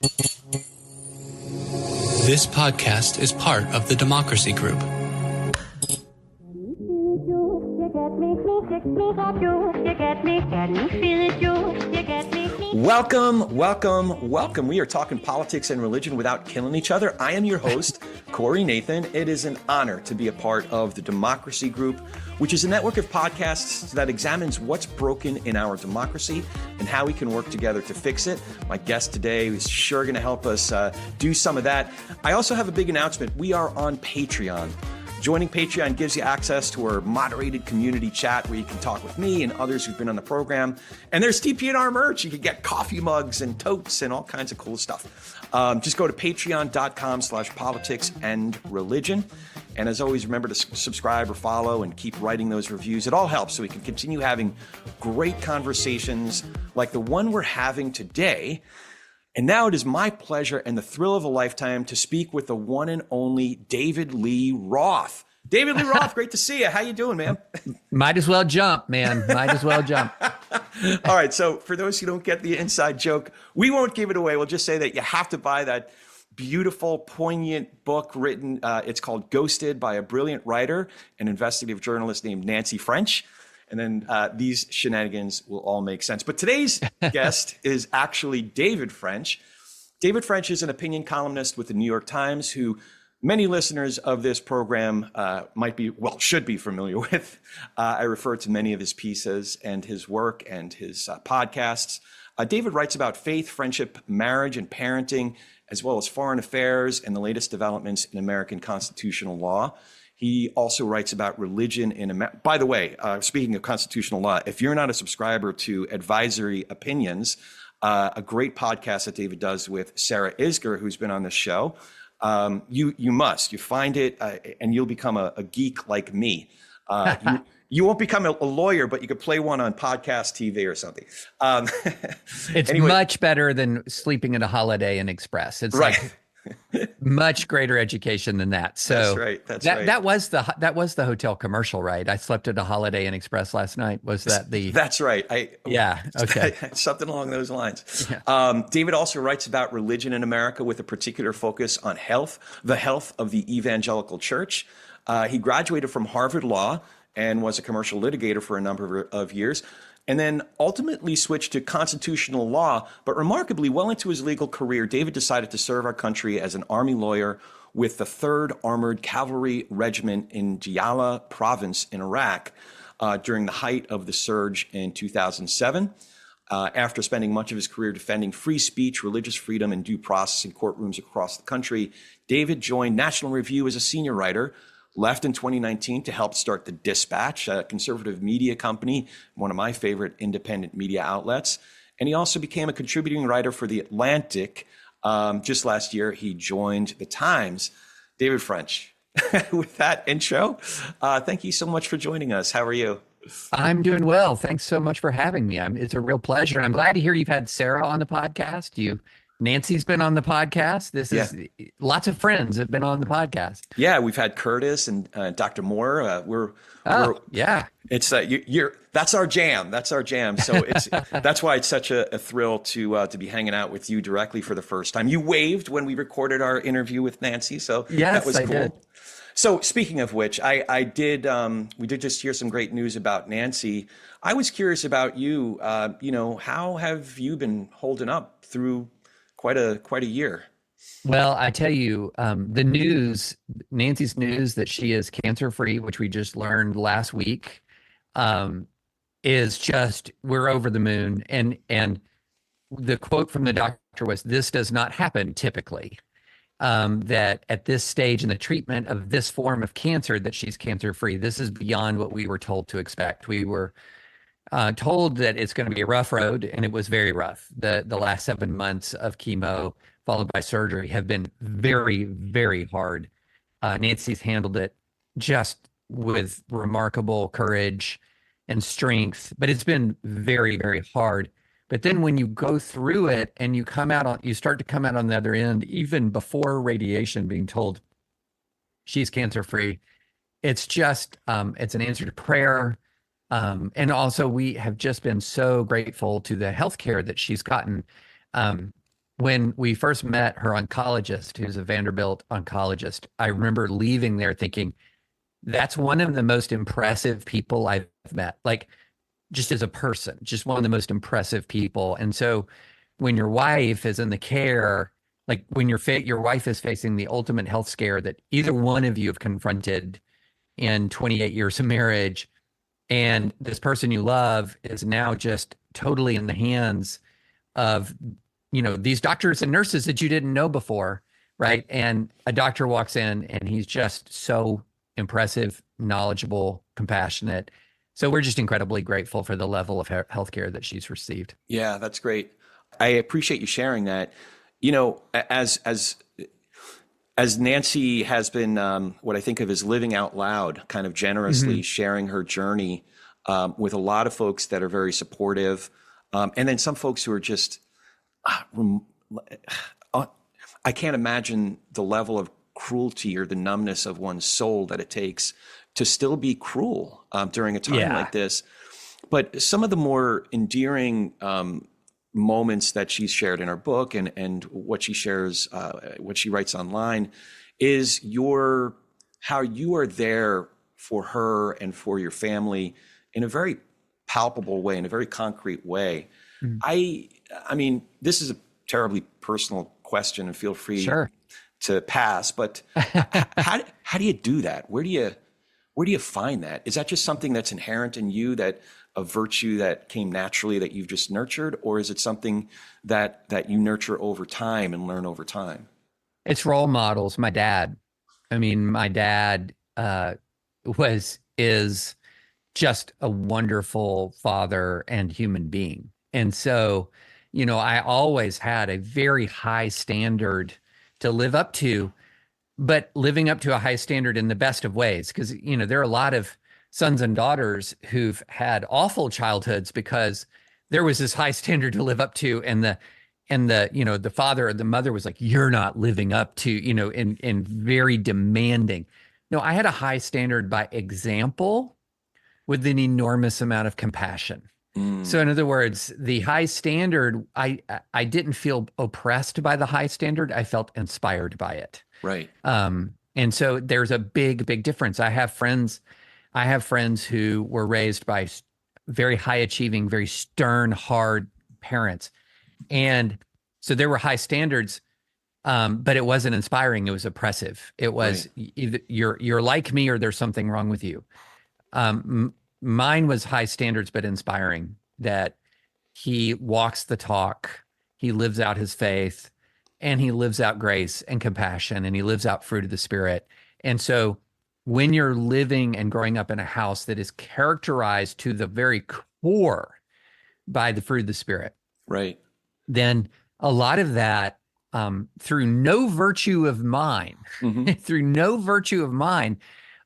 This podcast is part of the Democracy Group. Welcome. We are talking politics and religion without killing each other. I am your host, Corey Nathan. It is an honor to be a part of the Democracy Group, which is a network of podcasts that examines what's broken in our democracy and how we can work together to fix it. My guest today is sure going to help us do some of that. I also have a big announcement. We are on Patreon. Joining Patreon gives you access to our moderated community chat where you can talk with me and others who've been on the program. And there's TP&R merch. You can get coffee mugs and totes and all kinds of cool stuff. Just go to patreon.com/politicsandreligion. And as always, remember to subscribe or follow and keep writing those reviews. It all helps so we can continue having great conversations like the one we're having today. And now it is my pleasure and the thrill of a lifetime to speak with the one and only David Lee Roth. David Lee Roth, great to see you. How you doing, man? Might as well jump, man. Might as well jump. All right. So for those who don't get the inside joke, we won't give it away. We'll just say that you have to buy that beautiful, poignant book written. It's called Ghosted by a brilliant writer and investigative journalist named Nancy French. And then these shenanigans will all make sense. But today's guest is actually David French. David French is an opinion columnist with the New York Times who many listeners of this program should be familiar with. I refer to many of his pieces and his work and his podcasts. David writes about faith, friendship, marriage, and parenting, as well as foreign affairs and the latest developments in American constitutional law. He also writes about religion in America. By the way, speaking of constitutional law, if you're not a subscriber to Advisory Opinions, a great podcast that David does with Sarah Isger, who's been on this show, you must. You find it and you'll become a geek like me. You won't become a lawyer, but you could play one on podcast TV or something. It's anyway, much better than sleeping at a Holiday Inn Express. It's right. Like much greater education than that. So that's right. That was the hotel commercial, right? I slept at a Holiday Inn Express last night. Was that the? That's right. Yeah. Okay. Something along those lines. Yeah. David also writes about religion in America with a particular focus on the health of the evangelical church. He graduated from Harvard Law and was a commercial litigator for a number of years, and then ultimately switched to constitutional law. But remarkably, well into his legal career, David decided to serve our country as an Army lawyer with the 3rd Armored Cavalry Regiment in Diyala Province in Iraq during the height of the surge in 2007. After spending much of his career defending free speech, religious freedom, and due process in courtrooms across the country, David joined National Review as a senior writer, left in 2019 to help start The Dispatch, a conservative media company, one of my favorite independent media outlets. And he also became a contributing writer for The Atlantic. Just last year, he joined The Times. David French, with that intro, thank you so much for joining us. How are you? I'm doing well. Thanks so much for having me. It's a real pleasure. I'm glad to hear you've had Sarah on the podcast. Nancy's been on the podcast. Lots of friends have been on the podcast. Yeah, we've had Curtis and Dr. Moore. It's that's our jam. That's our jam. So that's why it's such a thrill to be hanging out with you directly for the first time. You waved when we recorded our interview with Nancy, so yes, that was cool. I did. So speaking of which, we did just hear some great news about Nancy. I was curious about you. How have you been holding up through quite a year? Well, I tell you, Nancy's news that she is cancer-free, which we just learned last week, is just, we're over the moon. And the quote from the doctor was, "This does not happen typically." That at this stage in the treatment of this form of cancer, that she's cancer-free. This is beyond what we were told to expect. We were told that it's going to be a rough road, and it was very rough. The last 7 months of chemo followed by surgery have been very, very hard. Nancy's handled it just with remarkable courage and strength, but it's been very, very hard. But then when you go through it and you start to come out on the other end, even before radiation, being told she's cancer-free, it's just, it's an answer to prayer. And also we have just been so grateful to the healthcare that she's gotten. when we first met her oncologist, who's a Vanderbilt oncologist, I remember leaving there thinking, that's one of the most impressive people I've met. Like, just as a person, just one of the most impressive people. And so when your wife is in the care, like when your wife is facing the ultimate health scare that either one of you have confronted in 28 years of marriage, and this person you love is now just totally in the hands of, these doctors and nurses that you didn't know before, right? And a doctor walks in and he's just so impressive, knowledgeable, compassionate. So we're just incredibly grateful for the level of healthcare that she's received. Yeah, that's great. I appreciate you sharing that. As Nancy has been what I think of as living out loud, kind of generously sharing her journey with a lot of folks that are very supportive, and then some folks who are just, I can't imagine the level of cruelty or the numbness of one's soul that it takes to still be cruel during a time like this. But some of the more endearing moments that she's shared in her book and what she shares, what she writes online, is how you are there for her and for your family in a very palpable way, in a very concrete way. I mean, this is a terribly personal question, and feel free to pass. But how do you do that? Where do you find that? Is that just something that's inherent in you, that a virtue that came naturally that you've just nurtured, or is it something that you nurture over time and learn over time? It's role models. My dad is just a wonderful father and human being. And so, I always had a very high standard to live up to, but living up to a high standard in the best of ways. Because, there are a lot of sons and daughters who've had awful childhoods because there was this high standard to live up to. And the father or the mother was like, you're not living up to, and very demanding. No, I had a high standard by example with an enormous amount of compassion. So in other words, the high standard, I didn't feel oppressed by the high standard. I felt inspired by it. Right. And so there's a big, big difference. I have friends who were raised by very high achieving, very stern, hard parents. And so there were high standards, but it wasn't inspiring. It was oppressive. It was either you're like me or there's something wrong with you. Mine was high standards, but inspiring, that he walks the talk, he lives out his faith, and he lives out grace and compassion, and he lives out fruit of the Spirit. And so when you're living and growing up in a house that is characterized to the very core by the fruit of the Spirit, right, then a lot of that, through no virtue of mine,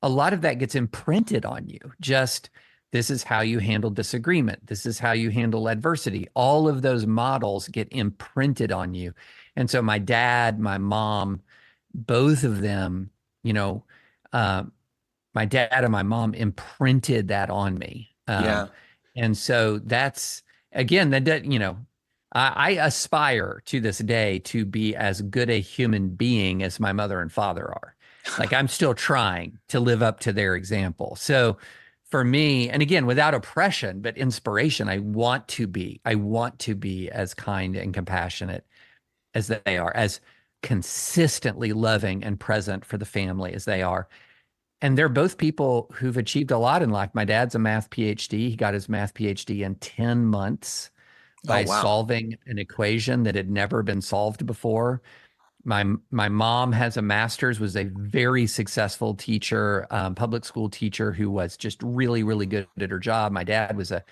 a lot of that gets imprinted on you. Just, this is how you handle disagreement. This is how you handle adversity. All of those models get imprinted on you. And so my dad, my mom, both of them, my dad and my mom imprinted that on me. And so that's, again, I aspire to this day to be as good a human being as my mother and father are. Like, I'm still trying to live up to their example. So for me, and again, without oppression, but inspiration, I want to be as kind and compassionate as they are, as consistently loving and present for the family as they are. And they're both people who've achieved a lot in life. My dad's a math PhD. He got his math PhD in 10 months by solving an equation that had never been solved before. My mom has a master's, was a very successful teacher, public school teacher who was just really, really good at her job. My dad was a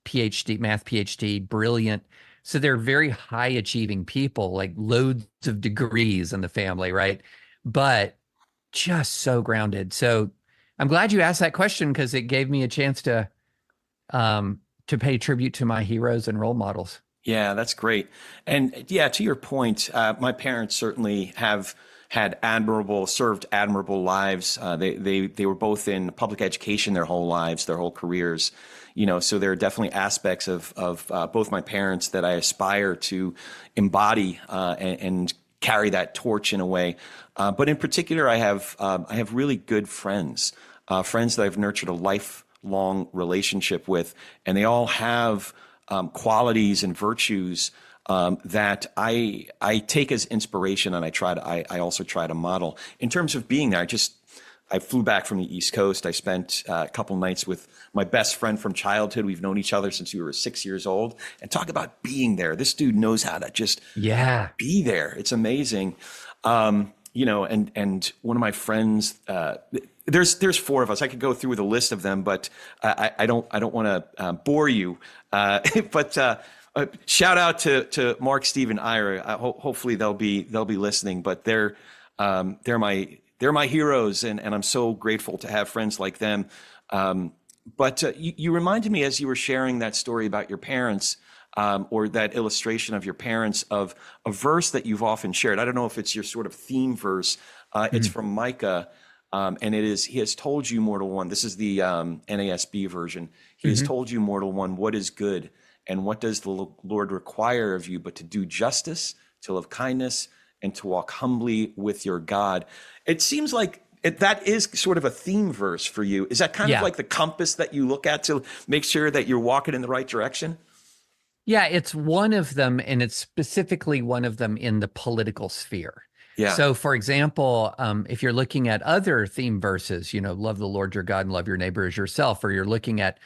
PhD, math PhD, brilliant. So they're very high achieving people, like loads of degrees in the family, right? But just so grounded. So I'm glad you asked that question, because it gave me a chance to pay tribute to my heroes and role models. Yeah, that's great. And yeah, to your point, my parents certainly have had served admirable lives. They were both in public education their whole lives, their whole careers. So there are definitely aspects of both my parents that I aspire to embody and carry that torch in a way. But in particular, I have really good friends, friends that I've nurtured a lifelong relationship with, and they all have qualities and virtues that I take as inspiration, and I also try to model. In terms of being there, I flew back from the East Coast. I spent a couple nights with my best friend from childhood. We've known each other since we were 6 years old. And talk about being there. This dude knows how to just be there. It's amazing. And one of my friends, there's four of us. I could go through with a list of them, but I don't want to bore you. But shout out to Mark, Steve, and Ira. Hopefully they'll be listening. But they're my heroes, and I'm so grateful to have friends like them. But you reminded me, as you were sharing that story about your parents, or that illustration of your parents, of a verse that you've often shared. I don't know if it's your sort of theme verse. It's from Micah, and it is, "He has told you, mortal one." This is the NASB version. "He has told you, mortal one, what is good, and what does the Lord require of you but to do justice, to love kindness, and to walk humbly with your God." It seems like that is sort of a theme verse for you. Is that kind of like the compass that you look at to make sure that you're walking in the right direction? Yeah, it's one of them, and it's specifically one of them in the political sphere. Yeah. So, for example, if you're looking at other theme verses, love the Lord your God and love your neighbor as yourself, or you're looking at,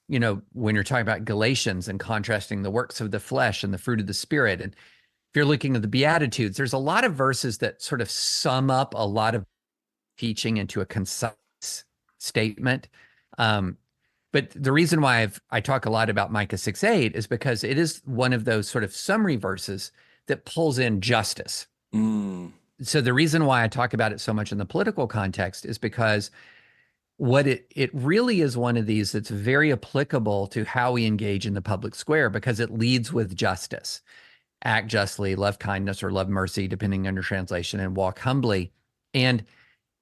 when you're talking about Galatians and contrasting the works of the flesh and the fruit of the Spirit, and if you're looking at the Beatitudes, there's a lot of verses that sort of sum up a lot of teaching into a concise statement. But the reason why I talk a lot about Micah 6:8 is because it is one of those sort of summary verses that pulls in justice. So the reason why I talk about it so much in the political context is because what it really is one of these that's very applicable to how we engage in the public square, because it leads with justice. Act justly, love kindness, or love mercy, depending on your translation, and walk humbly. And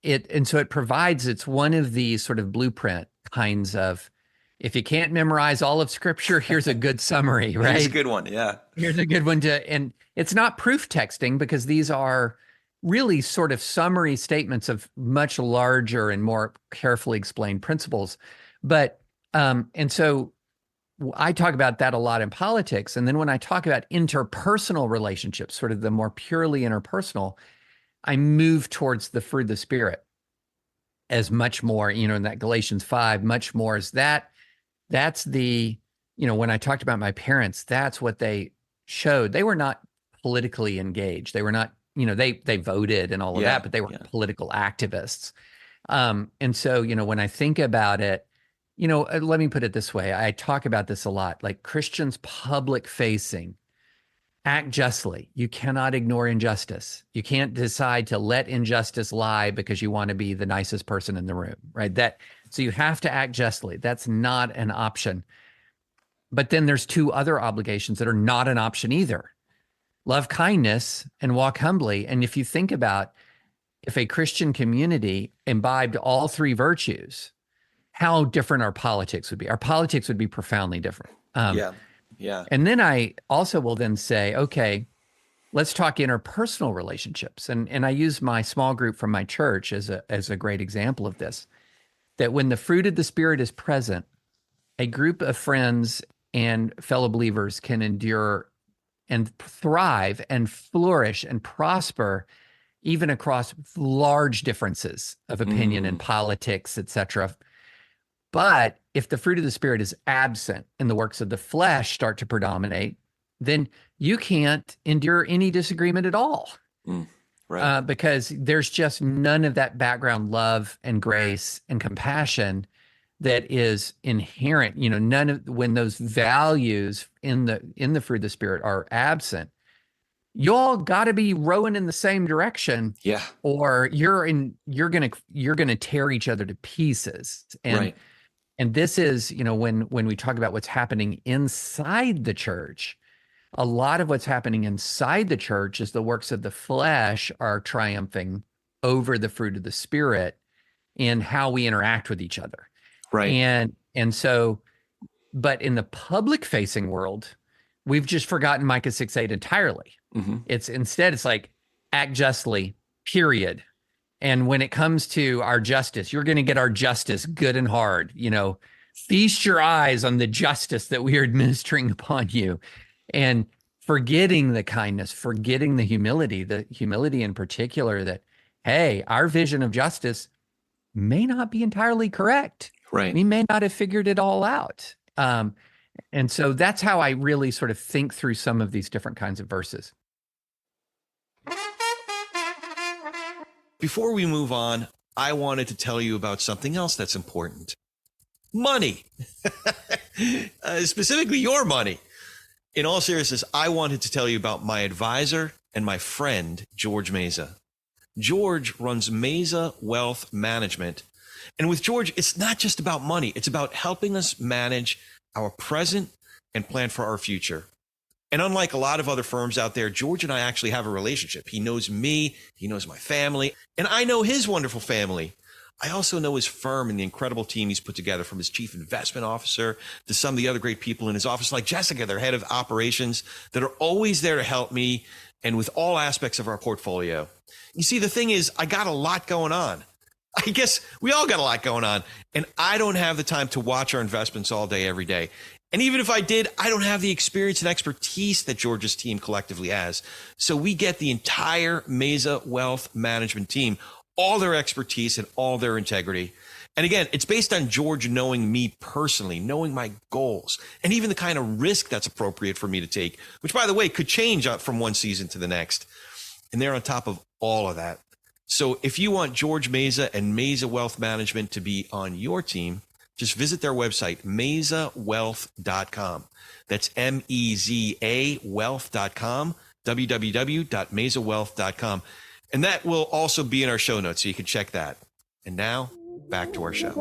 so it provides, it's one of these sort of blueprint kinds of, if you can't memorize all of Scripture, here's a good summary, right? Here's a good one, yeah. Here's a good one and it's not proof texting, because these are really sort of summary statements of much larger and more carefully explained principles. But, and so I talk about that a lot in politics. And then when I talk about interpersonal relationships, sort of the more purely interpersonal, I move towards the fruit of the Spirit as much more, in that Galatians 5, much more as that's the, when I talked about my parents, that's what they showed. They were not politically engaged. They were not, they voted and all of that, but they were political activists. And so, when I think about it, let me put it this way. I talk about this a lot, like Christians public facing, act justly. You cannot ignore injustice. You can't decide to let injustice lie because you want to be the nicest person in the room, right? So you have to act justly. That's not an option. But then there's two other obligations that are not an option either. Love kindness and walk humbly. And if you think about, if a Christian community imbibed all three virtues, how different our politics would be. Our politics would be profoundly different. Yeah. And then I also will then say, okay, let's talk interpersonal relationships. And I use my small group from my church as a great example of this, that when the fruit of the Spirit is present, a group of friends and fellow believers can endure and thrive and flourish and prosper even across large differences of opinion in politics, etc. But if the fruit of the Spirit is absent and the works of the flesh start to predominate, then you can't endure any disagreement at all. Right. Because there's just none of that background love and grace and compassion that is inherent. None of, when those values in the fruit of the Spirit are absent, you all got to be rowing in the same direction. Yeah. Or you're gonna tear each other to pieces. And this is, when we talk about what's happening inside the church, a lot of what's happening inside the church is the works of the flesh are triumphing over the fruit of the Spirit in how we interact with each other. Right. And so But in the public facing world, we've just forgotten Micah 6:8 entirely. It's like act justly, period. And when it comes to our justice, you're going to get our justice good and hard. Feast your eyes on the justice that we are administering upon you, and forgetting the kindness, forgetting the humility in particular, that, hey, our vision of justice may not be entirely correct. Right. We may not have figured it all out. And so that's how I really sort of think through some of these different kinds of verses. Before we move on, I wanted to tell you about something else that's important. Money. Specifically your money. In all seriousness, I wanted to tell you about my advisor and my friend, George Meza. George runs Meza Wealth Management. And with George, it's not just about money. It's about helping us manage our present and plan for our future. And unlike a lot of other firms out there, George and I actually have a relationship. He knows me, he knows my family, and I know his wonderful family. I also know his firm and the incredible team he's put together, from his chief investment officer to some of the other great people in his office, like Jessica, their head of operations, that are always there to help me and with all aspects of our portfolio. You see, the thing is, I got a lot going on. I guess we all got a lot going on, and I don't have the time to watch our investments all day, every day. And even if I did, I don't have the experience and expertise that George's team collectively has. So we get the entire Meza Wealth Management team, all their expertise and all their integrity. And again, it's based on George knowing me personally, knowing my goals, and even the kind of risk that's appropriate for me to take, which, by the way, could change from one season to the next. And they're on top of all of that. So if you want George Meza and Meza Wealth Management to be on your team, just visit their website, mezawealth.com. That's MEZA wealth.com, www.mezawealth.com. And that will also be in our show notes, so you can check that. And now, back to our show.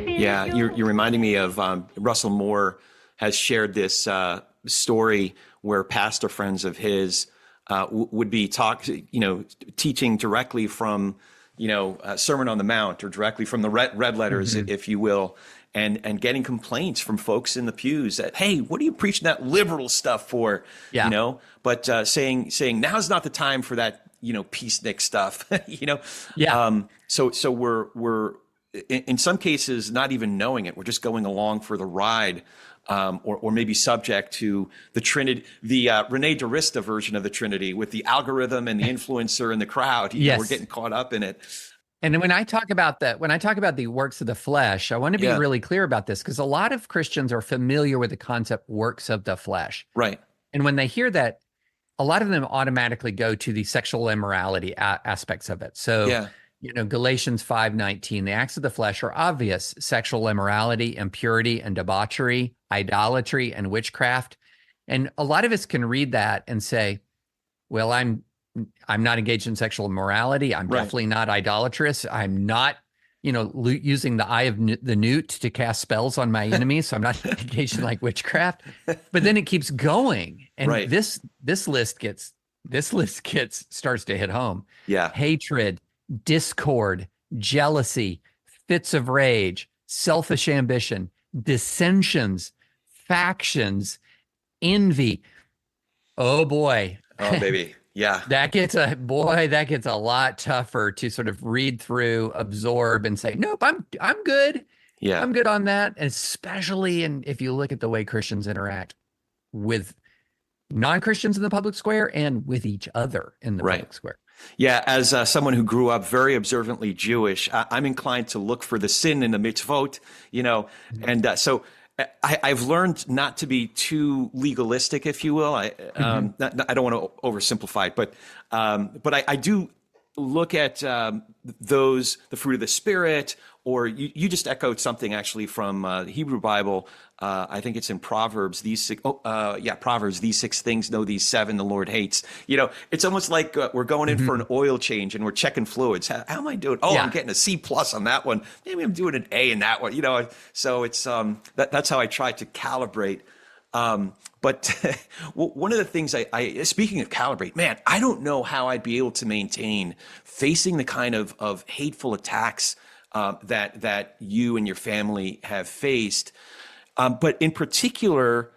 Yeah, you're reminding me of Russell Moore has shared this story where pastor friends of his would be teaching directly from Sermon on the Mount, or directly from the red letters, if you will, and getting complaints from folks in the pews that, hey, what are you preaching that liberal stuff for? Yeah. But saying now's not the time for that, peacenik stuff, Yeah. So we're in some cases not even knowing it. We're just going along for the ride. Or maybe subject to the Trinity, the Rene DeRista version of the Trinity, with the algorithm and the influencer and the crowd. Yes. We're getting caught up in it. And when I talk about the works of the flesh, I want to be really clear about this, because a lot of Christians are familiar with the concept works of the flesh. Right. And when they hear that, a lot of them automatically go to the sexual immorality aspects of it. So, Galatians 5:19, the acts of the flesh are obvious: sexual immorality, impurity and debauchery, idolatry and witchcraft. And a lot of us can read that and say, well, I'm not engaged in sexual immorality. I'm definitely not idolatrous. I'm not, using the eye of the newt to cast spells on my enemies. So I'm not engaged in like witchcraft. But then it keeps going. And this list starts to hit home. Yeah. Hatred, discord, jealousy, fits of rage, selfish ambition, dissensions, factions, envy. Oh boy. Oh baby. Yeah. That gets a lot tougher to sort of read through, absorb, and say, nope, I'm good. Yeah. I'm good on that. And especially if you look at the way Christians interact with non-Christians in the public square and with each other in the public square. Yeah, as someone who grew up very observantly Jewish, I'm inclined to look for the sin in the mitzvot, and so I've learned not to be too legalistic, if you will. I don't want to oversimplify it, but I do look at the fruit of the Spirit, or you just echoed something actually from the Hebrew Bible. I think it's in Proverbs. Proverbs. These 6 things, know these 7 the Lord hates. It's almost like we're going in for an oil change and we're checking fluids. How am I doing? Oh, I'm getting a C+ on that one. Maybe I'm doing an A in that one. So it's that's how I try to calibrate. But one of the things I speaking of calibrate, man, I don't know how I'd be able to maintain facing the kind of hateful attacks that you and your family have faced. But in particular,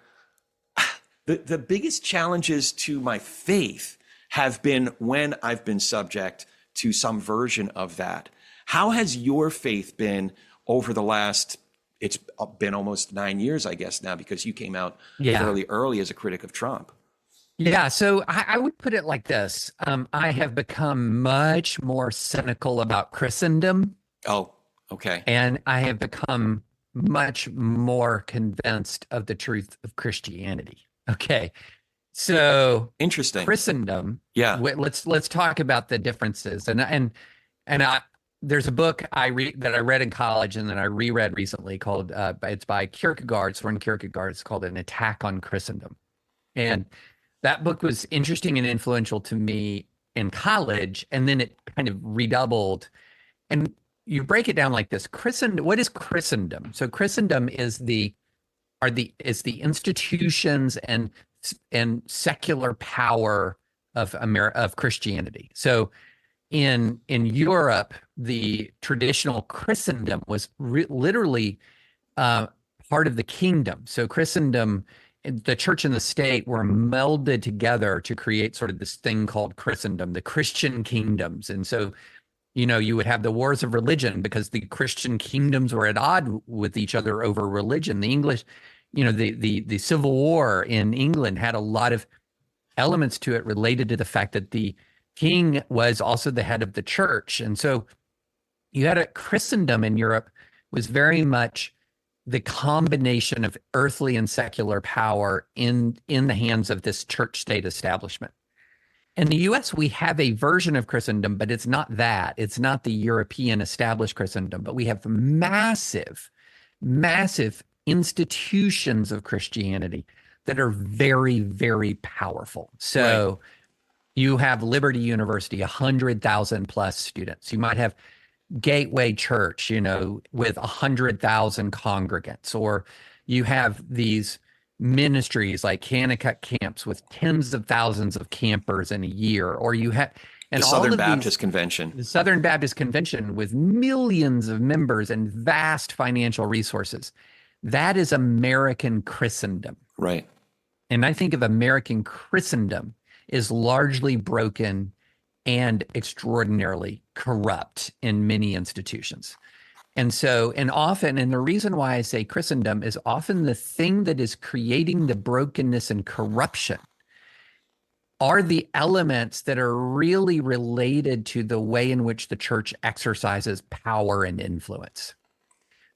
the biggest challenges to my faith have been when I've been subject to some version of that. How has your faith been over the last, it's been almost 9 years, I guess now, because you came out fairly early as a critic of Trump. Yeah, so I would put it like this. I have become much more cynical about Christendom. Oh, okay. And I have become much more convinced of the truth of Christianity. Okay. So interesting. Christendom. Yeah. Let's talk about the differences. There's a book that I read in college and then I reread recently called it's by Kierkegaard, Soren Kierkegaard. It's called An Attack on Christendom. And that book was interesting and influential to me in college, and then it kind of redoubled. And you break it down like this: what is Christendom? So Christendom is the institutions and secular power of Christianity. So in Europe, the traditional Christendom was literally part of the kingdom. So Christendom, the church and the state were melded together to create sort of this thing called Christendom, the Christian kingdoms. And so, you would have the wars of religion because the Christian kingdoms were at odds with each other over religion. The English, the Civil War in England had a lot of elements to it related to the fact that the king was also the head of the church. And so you had a Christendom in Europe was very much the combination of earthly and secular power in the hands of this church state establishment. In the US, we have a version of Christendom, but it's not that. It's not the European established Christendom, but we have massive, massive institutions of Christianity that are very, very powerful. So you have Liberty University, 100,000 plus students. You might have Gateway Church, with 100,000 congregants, or you have these ministries like Kanakuk camps with tens of thousands of campers in a year, or you have the Southern Baptist Convention. The Southern Baptist Convention with millions of members and vast financial resources. That is American Christendom. Right. And I think of American Christendom is largely broken and extraordinarily corrupt in many institutions. And the reason why I say Christendom is often the thing that is creating the brokenness and corruption are the elements that are really related to the way in which the church exercises power and influence.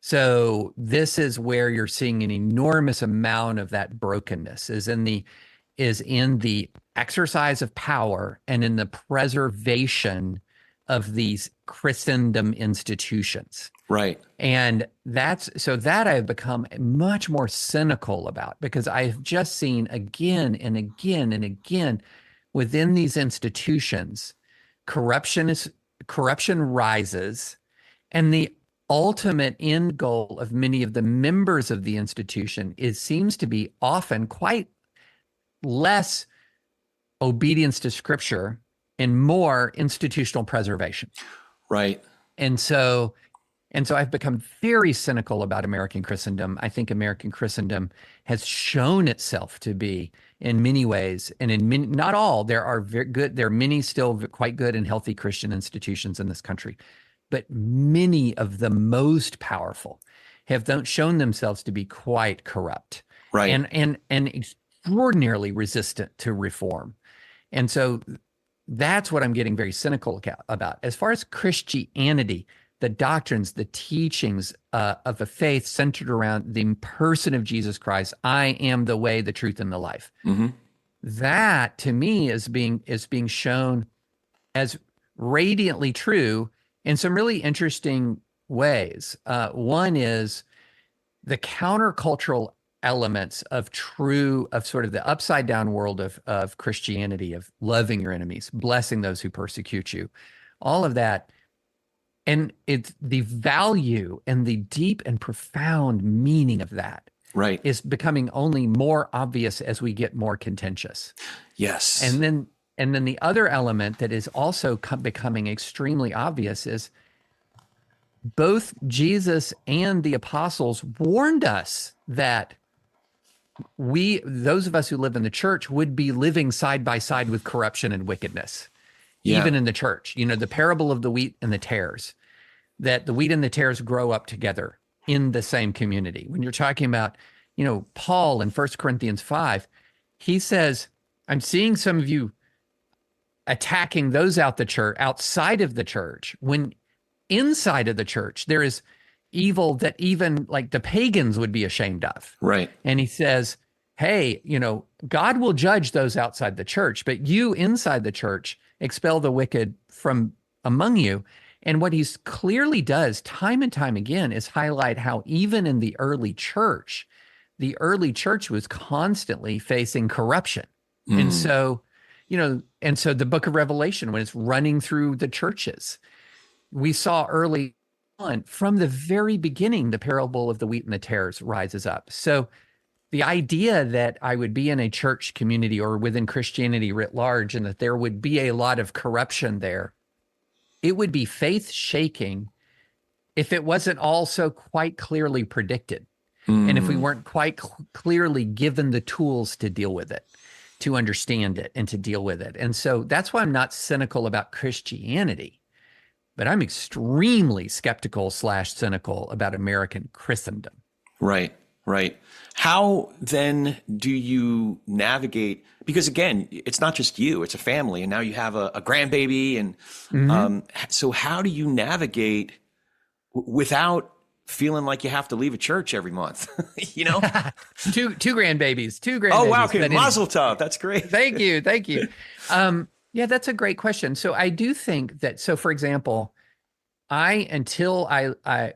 So this is where you're seeing an enormous amount of that brokenness is in the exercise of power and in the preservation of these Christendom institutions. Right. And that I've become much more cynical about, because I've just seen again and again and again within these institutions, corruption rises, and the ultimate end goal of many of the members of the institution seems to be often quite less obedience to Scripture and more institutional preservation. Right. And so I've become very cynical about American Christendom. I think American Christendom has shown itself to be, in many ways, and in many, not all, there are many still quite good and healthy Christian institutions in this country, but many of the most powerful have shown themselves to be quite corrupt. Right. And extraordinarily resistant to reform. And so that's what I'm getting very cynical about. As far as Christianity, the doctrines, the teachings of a faith centered around the person of Jesus Christ, I am the way, the truth, and the life. Mm-hmm. That, to me, is being shown as radiantly true in some really interesting ways. One is the countercultural elements of sort of the upside down world of Christianity, of loving your enemies, blessing those who persecute you, all of that. And it's the value and the deep and profound meaning of that is becoming only more obvious as we get more contentious. Yes. And then the other element that is also becoming extremely obvious is both Jesus and the apostles warned us that those of us who live in the church, would be living side by side with corruption and wickedness, even in the church. The parable of the wheat and the tares, that the wheat and the tares grow up together in the same community. When you're talking about, Paul in 1 Corinthians 5, he says, I'm seeing some of you attacking those outside of the church, when inside of the church there is evil that even like the pagans would be ashamed of. Right. And he says, hey, God will judge those outside the church, but you inside the church expel the wicked from among you. And what he's clearly does time and time again is highlight how even in the early church was constantly facing corruption. And so, the book of Revelation, when it's running through the churches, we saw early on from the very beginning, the parable of the wheat and the tares rises up. So the idea that I would be in a church community or within Christianity writ large, and that there would be a lot of corruption there, it would be faith shaking if it wasn't also quite clearly predicted. And if we weren't quite clearly given the tools to deal with it, to understand it and to deal with it. And so that's why I'm not cynical about Christianity, but I'm extremely skeptical / cynical about American Christendom. Right. How then do you navigate? Because again, it's not just you, it's a family, and now you have a grandbaby. And so how do you navigate without feeling like you have to leave a church every month? Two grandbabies. Oh, wow. Okay. Mazel tov. That's great. Thank you. Yeah, that's a great question. So I do think that, for example, until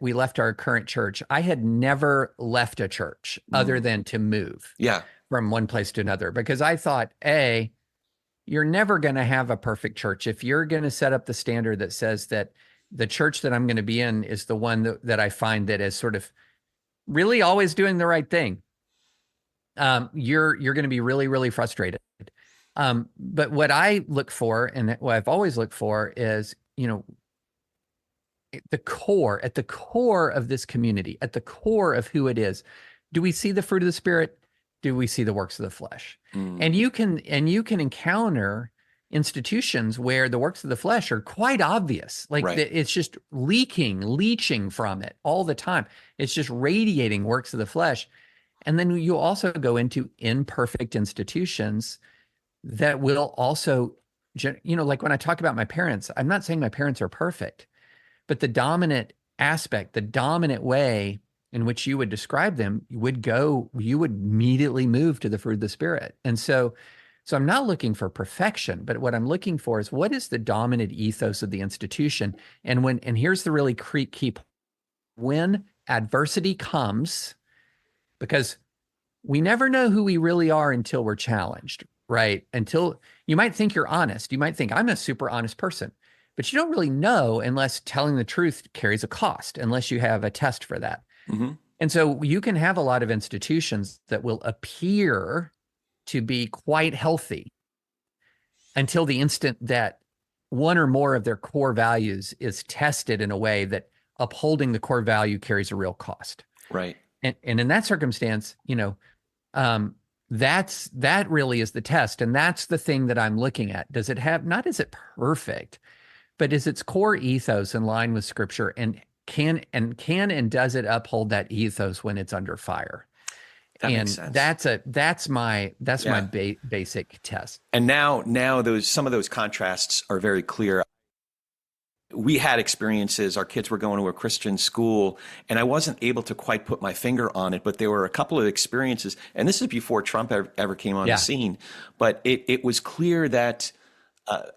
we left our current church, I had never left a church other than to move from one place to another, because I thought, you're never going to have a perfect church. If you're going to set up the standard that says that the church that I'm going to be in is the one that I find that is sort of really always doing the right thing, you're going to be really, really frustrated. But what I look for, and what I've always looked for, is, at the core of this community, at the core of who it is, do we see the fruit of the Spirit? Do we see the works of the flesh? And you can encounter institutions where the works of the flesh are quite obvious. It's just leaching from it all the time. It's just radiating works of the flesh. And then you also go into imperfect institutions that will also, like when I talk about my parents, I'm not saying my parents are perfect, but the dominant aspect, the dominant way in which you would describe them, you would immediately move to the fruit of the Spirit. And so I'm not looking for perfection, but what I'm looking for is, what is the dominant ethos of the institution? And here's the really key point. When adversity comes, because we never know who we really are until we're challenged, right? Until you might think you're honest. You might think, I'm a super honest person, but you don't really know unless telling the truth carries a cost, unless you have a test for that. And so you can have a lot of institutions that will appear to be quite healthy until the instant that one or more of their core values is tested in a way that upholding the core value carries a real cost. Right. And in that circumstance, that really is the test. And that's the thing that I'm looking at. Does it have, not is it perfect, but is its core ethos in line with Scripture, and can and does it uphold that ethos when it's under fire? That makes sense. That's my basic test. And now some of those contrasts are very clear. We had experiences, our kids were going to a Christian school, and I wasn't able to quite put my finger on it, but there were a couple of experiences, and this is before Trump ever came on the scene, but it was clear that,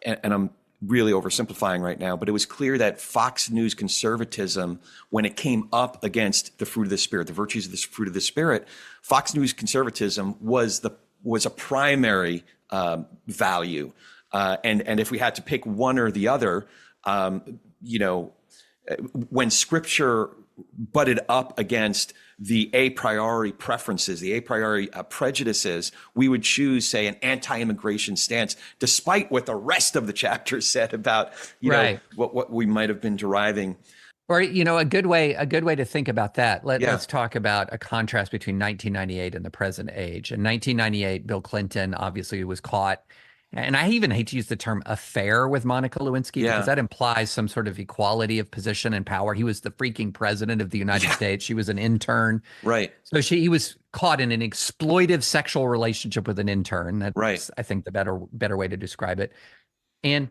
and I'm really oversimplifying right now, but it was clear that Fox News conservatism, when it came up against the fruit of the Spirit, the virtues of the fruit of the Spirit, Fox News conservatism was a primary value. And if we had to pick one or the other, when Scripture butted up against the a priori preferences, the a priori prejudices, we would choose, say, an anti-immigration stance, despite what the rest of the chapter said about, what we might have been deriving. Or, a good way to think about that. Yeah. Let's talk about a contrast between 1998 and the present age. In 1998, Bill Clinton obviously was caught, and I even hate to use the term affair with Monica Lewinsky Yeah. because that implies some sort of equality of position and power. He was the freaking president of the United States. She was an intern. Right. So he was caught in an exploitive sexual relationship with an intern. That's, Right. I think, the better way to describe it. And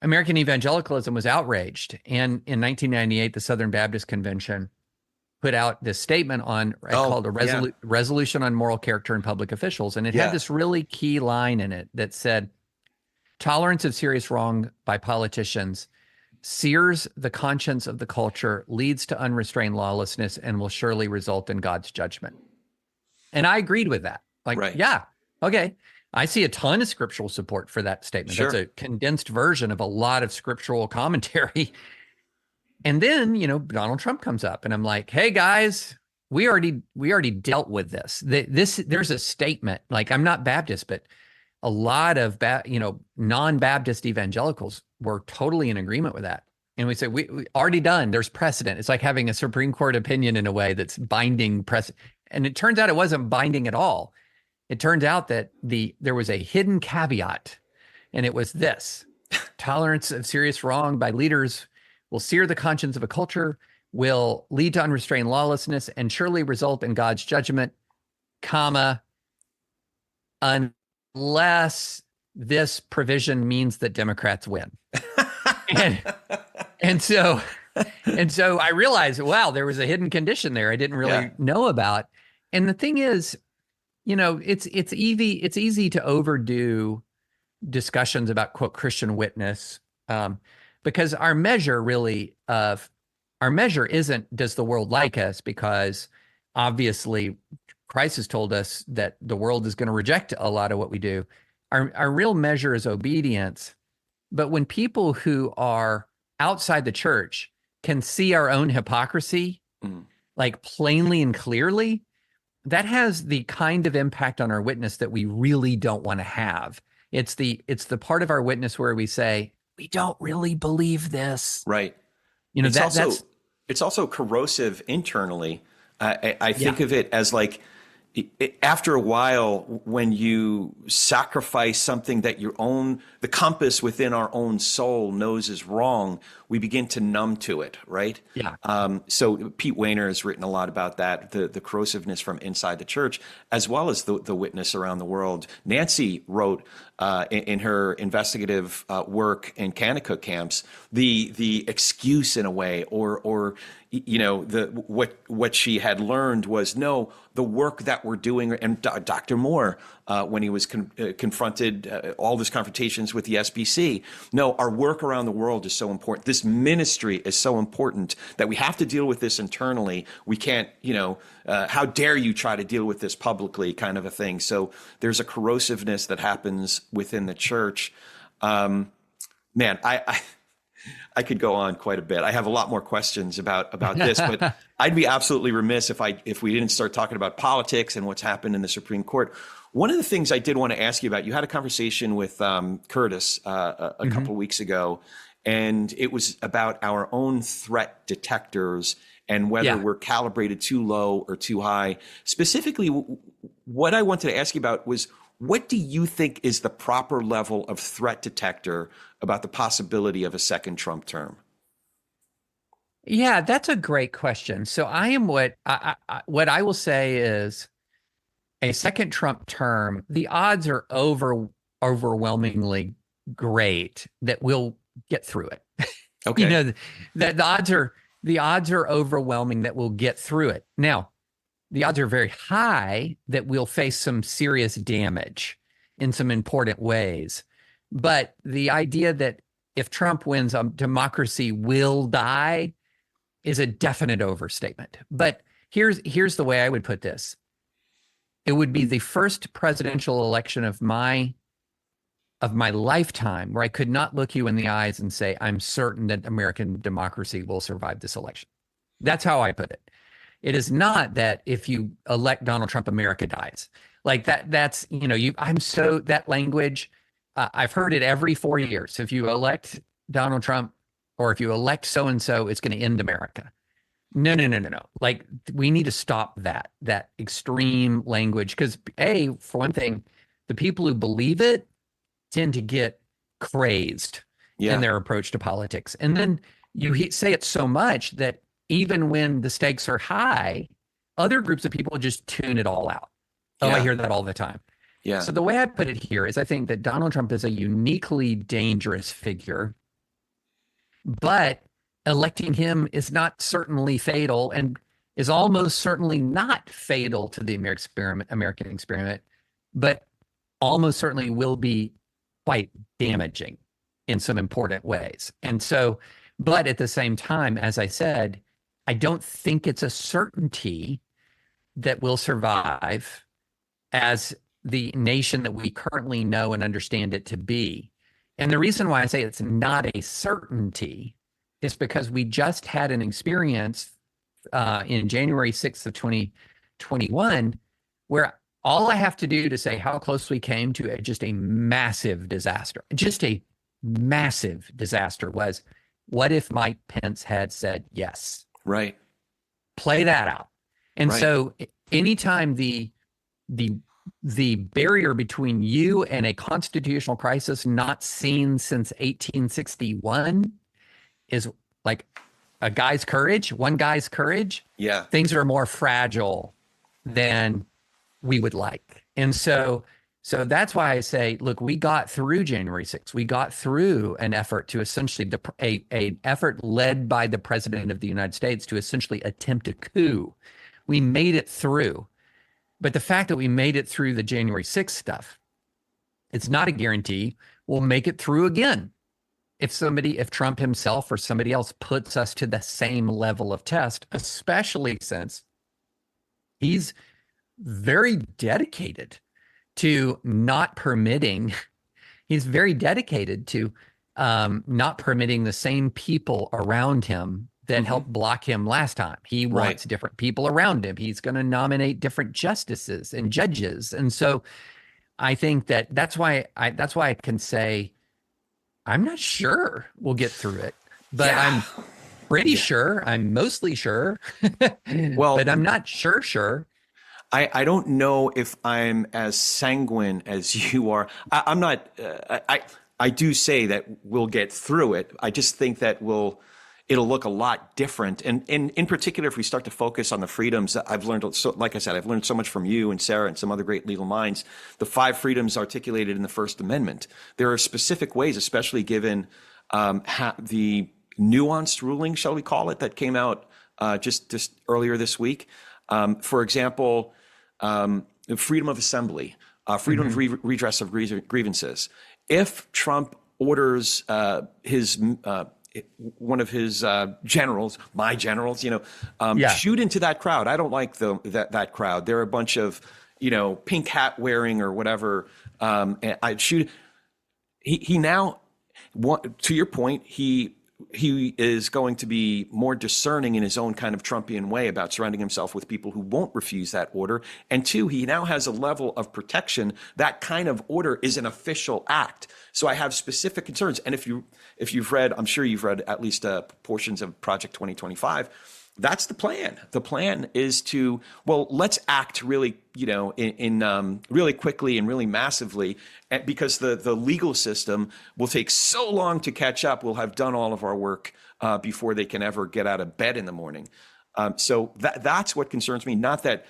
American evangelicalism was outraged. And in 1998, the Southern Baptist Convention put out this statement called a resolution on moral character in public officials. And it had this really key line in it that said, tolerance of serious wrong by politicians sears the conscience of the culture, leads to unrestrained lawlessness, and will surely result in God's judgment. And I agreed with that. Yeah, okay. I see a ton of scriptural support for that statement. Sure. That's a condensed version of a lot of scriptural commentary. And then, Donald Trump comes up and I'm like, hey guys, we already dealt with this. There's a statement, like, I'm not Baptist, but a lot of non-Baptist evangelicals were totally in agreement with that. And we say, we already done, there's precedent. It's like having a Supreme Court opinion in a way that's binding precedent. And it turns out it wasn't binding at all. It turned out that there was a hidden caveat, and it was this: tolerance of serious wrong by leaders will sear the conscience of a culture, will lead to unrestrained lawlessness, and surely result in God's judgment, unless this provision means that Democrats win. and so I realized, wow, there was a hidden condition there I didn't really know about. And the thing is, it's easy to overdo discussions about, quote, Christian witness, because our measure isn't, does the world like us? Because obviously Christ has told us that the world is going to reject a lot of what we do. Our real measure is obedience. But when people who are outside the church can see our own hypocrisy, like plainly and clearly, that has the kind of impact on our witness that we really don't want to have. It's the part of our witness where we say, we don't really believe this. Right. It's also corrosive internally. I think of it as like, after a while, when you sacrifice something that the compass within our own soul knows is wrong, we begin to numb to it, right? Yeah. So Pete Wehner has written a lot about that, the corrosiveness from inside the church, as well as the witness around the world. Nancy wrote in her investigative work in Kanakuk camps, the excuse in a way, or what she had learned was, no, the work that we're doing, and Dr. Moore, when he was confronted, all these confrontations with the SBC, no, our work around the world is so important. This ministry is so important that we have to deal with this internally. We can't, how dare you try to deal with this publicly, kind of a thing. So there's a corrosiveness that happens within the church. Man, I could go on quite a bit. I have a lot more questions about this, but I'd be absolutely remiss if we didn't start talking about politics and what's happened in the Supreme Court. One of the things I did want to ask you about, you had a conversation with Curtis a couple of weeks ago, and it was about our own threat detectors and whether we're calibrated too low or too high. Specifically, what I wanted to ask you about was, what do you think is the proper level of threat detector about the possibility of a second Trump term? Yeah, that's a great question. So I am what I will say is, a second Trump term, the odds are overwhelmingly great that we'll get through it. Okay. That the odds are overwhelming that we'll get through it. Now, the odds are very high that we'll face some serious damage in some important ways. But the idea that if Trump wins, democracy will die is a definite overstatement. But here's the way I would put this. It would be the first presidential election of my lifetime where I could not look you in the eyes and say, I'm certain that American democracy will survive this election. That's how I put it. It is not that if you elect Donald Trump, America dies. Like that's, that language, I've heard it every 4 years. If you elect Donald Trump, or if you elect so-and-so, it's going to end America. No. Like, we need to stop that extreme language, because for one thing, the people who believe it tend to get crazed in their approach to politics. And then you say it so much that even when the stakes are high, other groups of people just tune it all out. Oh, I hear that all the time. Yeah. So the way I put it here is, I think that Donald Trump is a uniquely dangerous figure, but electing him is not certainly fatal, and is almost certainly not fatal to the American experiment, but almost certainly will be quite damaging in some important ways. And so, but at the same time, as I said, I don't think it's a certainty that we'll survive as the nation that we currently know and understand it to be. And the reason why I say it's not a certainty is because we just had an experience in January 6th of 2021, where all I have to do to say how close we came to just a massive disaster was, what if Mike Pence had said yes? Right. Play that out. And so anytime the barrier between you and a constitutional crisis not seen since 1861 is like one guy's courage, things are more fragile than we would like. And so that's why I say, look, we got through January 6th. We got through an effort to essentially an effort led by the president of the United States to essentially attempt a coup. We made it through. But the fact that we made it through the January 6th stuff, it's not a guarantee we'll make it through again. If Trump himself or somebody else puts us to the same level of test, especially since he's very dedicated to not permitting not permitting the same people around him that helped block him last time. He wants different people around him. He's going to nominate different justices and judges. And so I think that's why I can say, I'm not sure we'll get through it, but I'm pretty sure. I'm mostly sure. Well, but I'm not sure. I don't know if I'm as sanguine as you are. I'm not. I do say that we'll get through it. I just think that it'll look a lot different. And in particular, if we start to focus on the freedoms, I've learned, so like I said, I've learned so much from you and Sarah and some other great legal minds. The 5 freedoms articulated in the First Amendment. There are specific ways, especially given the nuanced ruling, shall we call it, that came out just earlier this week. For example, freedom of assembly, freedom of redress of grievances. If Trump orders one of his generals, my generals, shoot into that crowd. I don't like that crowd. They're a bunch of, pink hat wearing or whatever. I'd shoot. He now, to your point, he is going to be more discerning in his own kind of Trumpian way about surrounding himself with people who won't refuse that order. And 2, he now has a level of protection. That kind of order is an official act. So I have specific concerns. And if you've read, I'm sure you've read at least portions of Project 2025. That's the plan. The plan is to, let's act really, in really quickly and really massively, because the legal system will take so long to catch up. We'll have done all of our work before they can ever get out of bed in the morning. So that's what concerns me. Not that,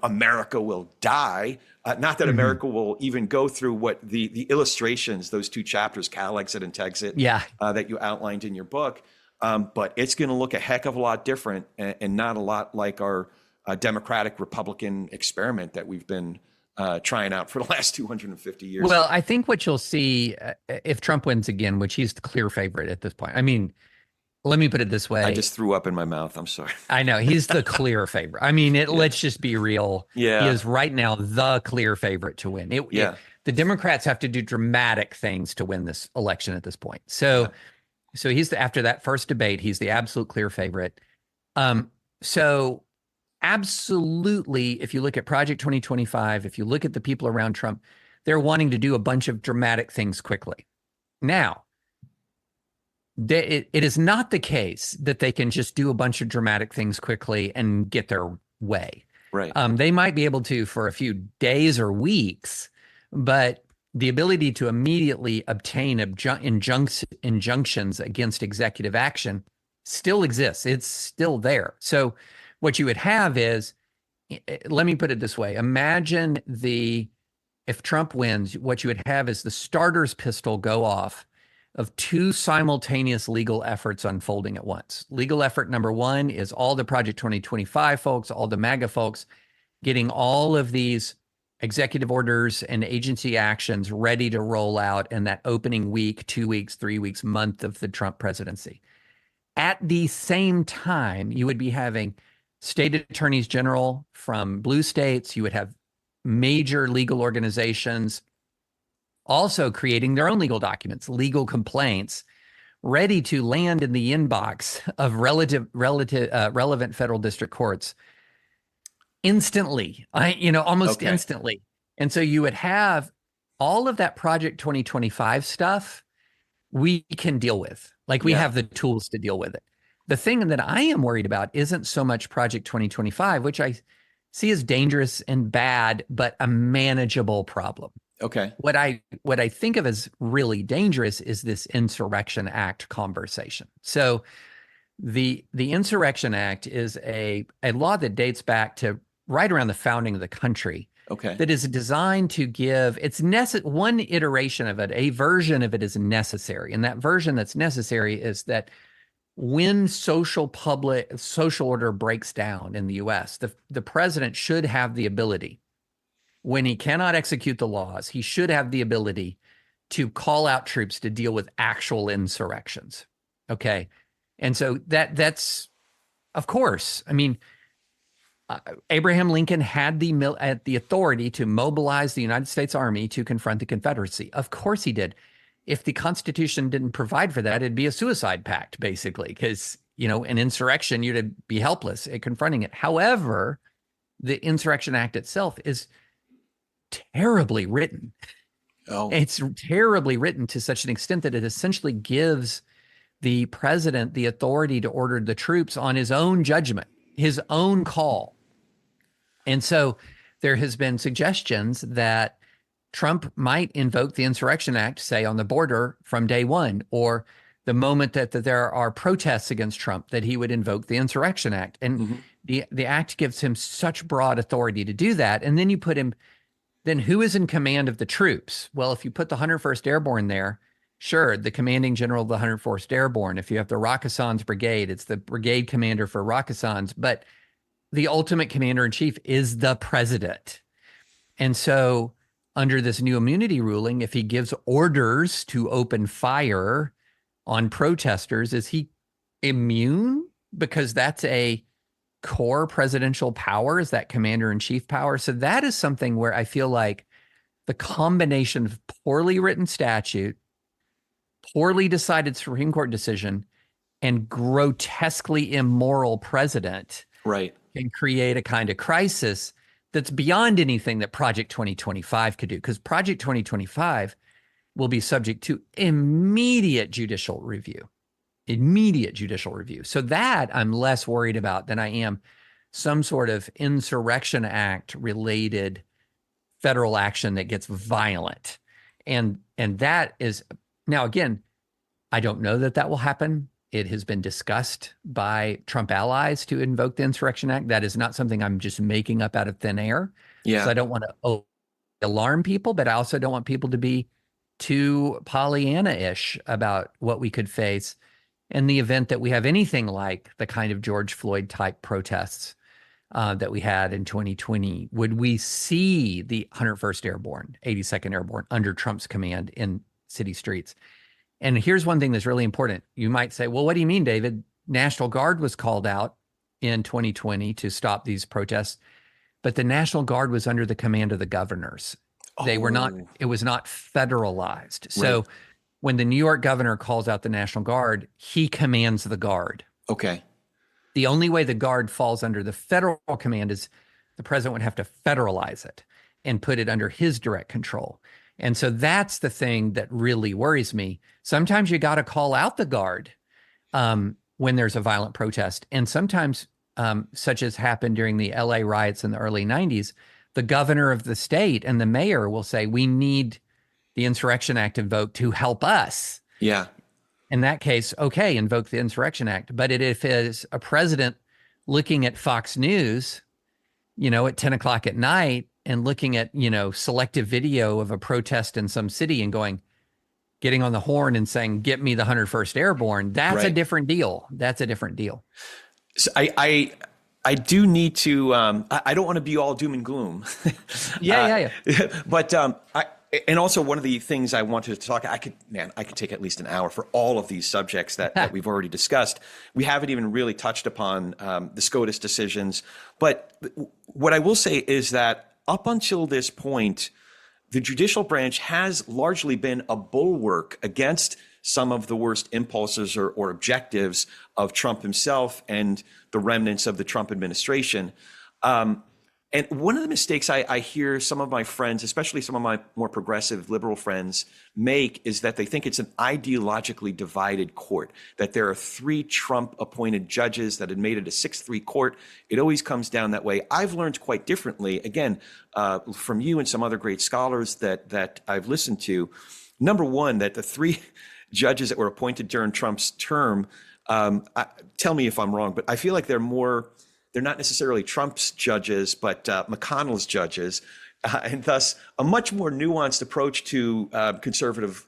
America will die. Not that America will even go through what the illustrations, those 2 chapters, Cal Exit and Texit, that you outlined in your book. But it's going to look a heck of a lot different and not a lot like our Democratic Republican experiment that we've been trying out for the last 250 years. Well, I think what you'll see if Trump wins again, which he's the clear favorite at this point. I mean, let me put it this way. I just threw up in my mouth. I'm sorry. I know. He's the clear favorite. I mean, let's just be real. Yeah. He is right now the clear favorite to win. The Democrats have to do dramatic things to win this election at this point. So he's after that first debate, he's the absolute clear favorite. So absolutely, if you look at Project 2025, if you look at the people around Trump, they're wanting to do a bunch of dramatic things quickly. Now, It is not the case that they can just do a bunch of dramatic things quickly and get their way. Right. They might be able to for a few days or weeks, but the ability to immediately obtain injunctions against executive action still exists. It's still there. So what you would have is, let me put it this way. Imagine if Trump wins, what you would have is the starter's pistol go off of two simultaneous legal efforts unfolding at once. Legal effort number one is all the Project 2025 folks, all the MAGA folks, getting all of these executive orders and agency actions ready to roll out in that opening week, 2 weeks, 3 weeks, month of the Trump presidency. At the same time, you would be having state attorneys general from blue states. You would have major legal organizations also creating their own legal documents, legal complaints, ready to land in the inbox of relevant federal district courts instantly, almost instantly. And so you would have all of that Project 2025 stuff we can deal with. Like, we have the tools to deal with it. The thing that I am worried about isn't so much Project 2025, which I see as dangerous and bad, but a manageable problem. Okay. What I think of as really dangerous is this Insurrection Act conversation. So the Insurrection Act is a law that dates back to right around the founding of the country. Okay. That is designed to give one iteration of it, a version of it is necessary. And that version that's necessary is that when social order breaks down in the US, the president should have the ability, when he cannot execute the laws, he should have the ability to call out troops to deal with actual insurrections. Okay. And so that's, of course, I mean, Abraham Lincoln had the authority to mobilize the United States Army to confront the Confederacy. Of course he did. If the Constitution didn't provide for that, it'd be a suicide pact, basically, because, an insurrection, you'd be helpless at confronting it. However, the Insurrection Act itself is terribly written. Oh. It's terribly written to such an extent that it essentially gives the president the authority to order the troops on his own judgment, his own call. And so there has been suggestions that Trump might invoke the Insurrection Act, say, on the border from day one, or the moment that there are protests against Trump, that he would invoke the Insurrection Act. And the act gives him such broad authority to do that. And then you put him, then who is in command of the troops? Well, if you put the 101st Airborne there, sure, the commanding general of the 101st Airborne. If you have the Rakkasans Brigade, it's the brigade commander for Rakkasans. But the ultimate commander-in-chief is the president. And so under this new immunity ruling, if he gives orders to open fire on protesters, is he immune? Because that's a core presidential power, is that commander-in-chief power. So that is something where I feel like the combination of poorly written statute, poorly decided Supreme Court decision, and grotesquely immoral president can create a kind of crisis that's beyond anything that Project 2025 could do, because Project 2025 will be subject to immediate judicial review. So that I'm less worried about than I am some sort of Insurrection Act related federal action that gets violent. And that is, now again, I don't know that will happen. It has been discussed by Trump allies to invoke the Insurrection Act. That is not something I'm just making up out of thin air. Yeah. So I don't want to alarm people, but I also don't want people to be too Pollyanna-ish about what we could face in the event that we have anything like the kind of George Floyd type protests that we had in 2020. Would we see the 101st Airborne, 82nd Airborne under Trump's command in city streets? And here's one thing that's really important. You might say, well, what do you mean, David? National Guard was called out in 2020 to stop these protests, but the National Guard was under the command of the governors. They were not, it was not federalized. So when the New York governor calls out the National Guard, he commands the Guard. Okay. The only way the Guard falls under the federal command is the president would have to federalize it and put it under his direct control. And so that's the thing that really worries me. Sometimes you got to call out the guard when there's a violent protest. And sometimes, such as happened during the LA riots in the early 90s, the governor of the state and the mayor will say, we need the Insurrection Act invoked to help us. Yeah. In that case, okay, invoke the Insurrection Act. But if it's a president looking at Fox News, at 10 o'clock at night and looking at, selective video of a protest in some city and getting on the horn and saying, get me the 101st Airborne, that's a different deal. That's a different deal. So I do need to, I don't want to be all doom and gloom. Yeah. But and also one of the things I wanted to talk, I could take at least an hour for all of these subjects that we've already discussed. We haven't even really touched upon the SCOTUS decisions. But what I will say is that up until this point, the judicial branch has largely been a bulwark against some of the worst impulses or objectives of Trump himself and the remnants of the Trump administration. And one of the mistakes I hear some of my friends, especially some of my more progressive liberal friends, make is that they think it's an ideologically divided court, that there are 3 Trump-appointed judges that had made it a 6-3 court. It always comes down that way. I've learned quite differently, again, from you and some other great scholars that I've listened to. Number one, that the 3 judges that were appointed during Trump's term, tell me if I'm wrong, but I feel like they're not necessarily Trump's judges, but McConnell's judges, and thus a much more nuanced approach to conservative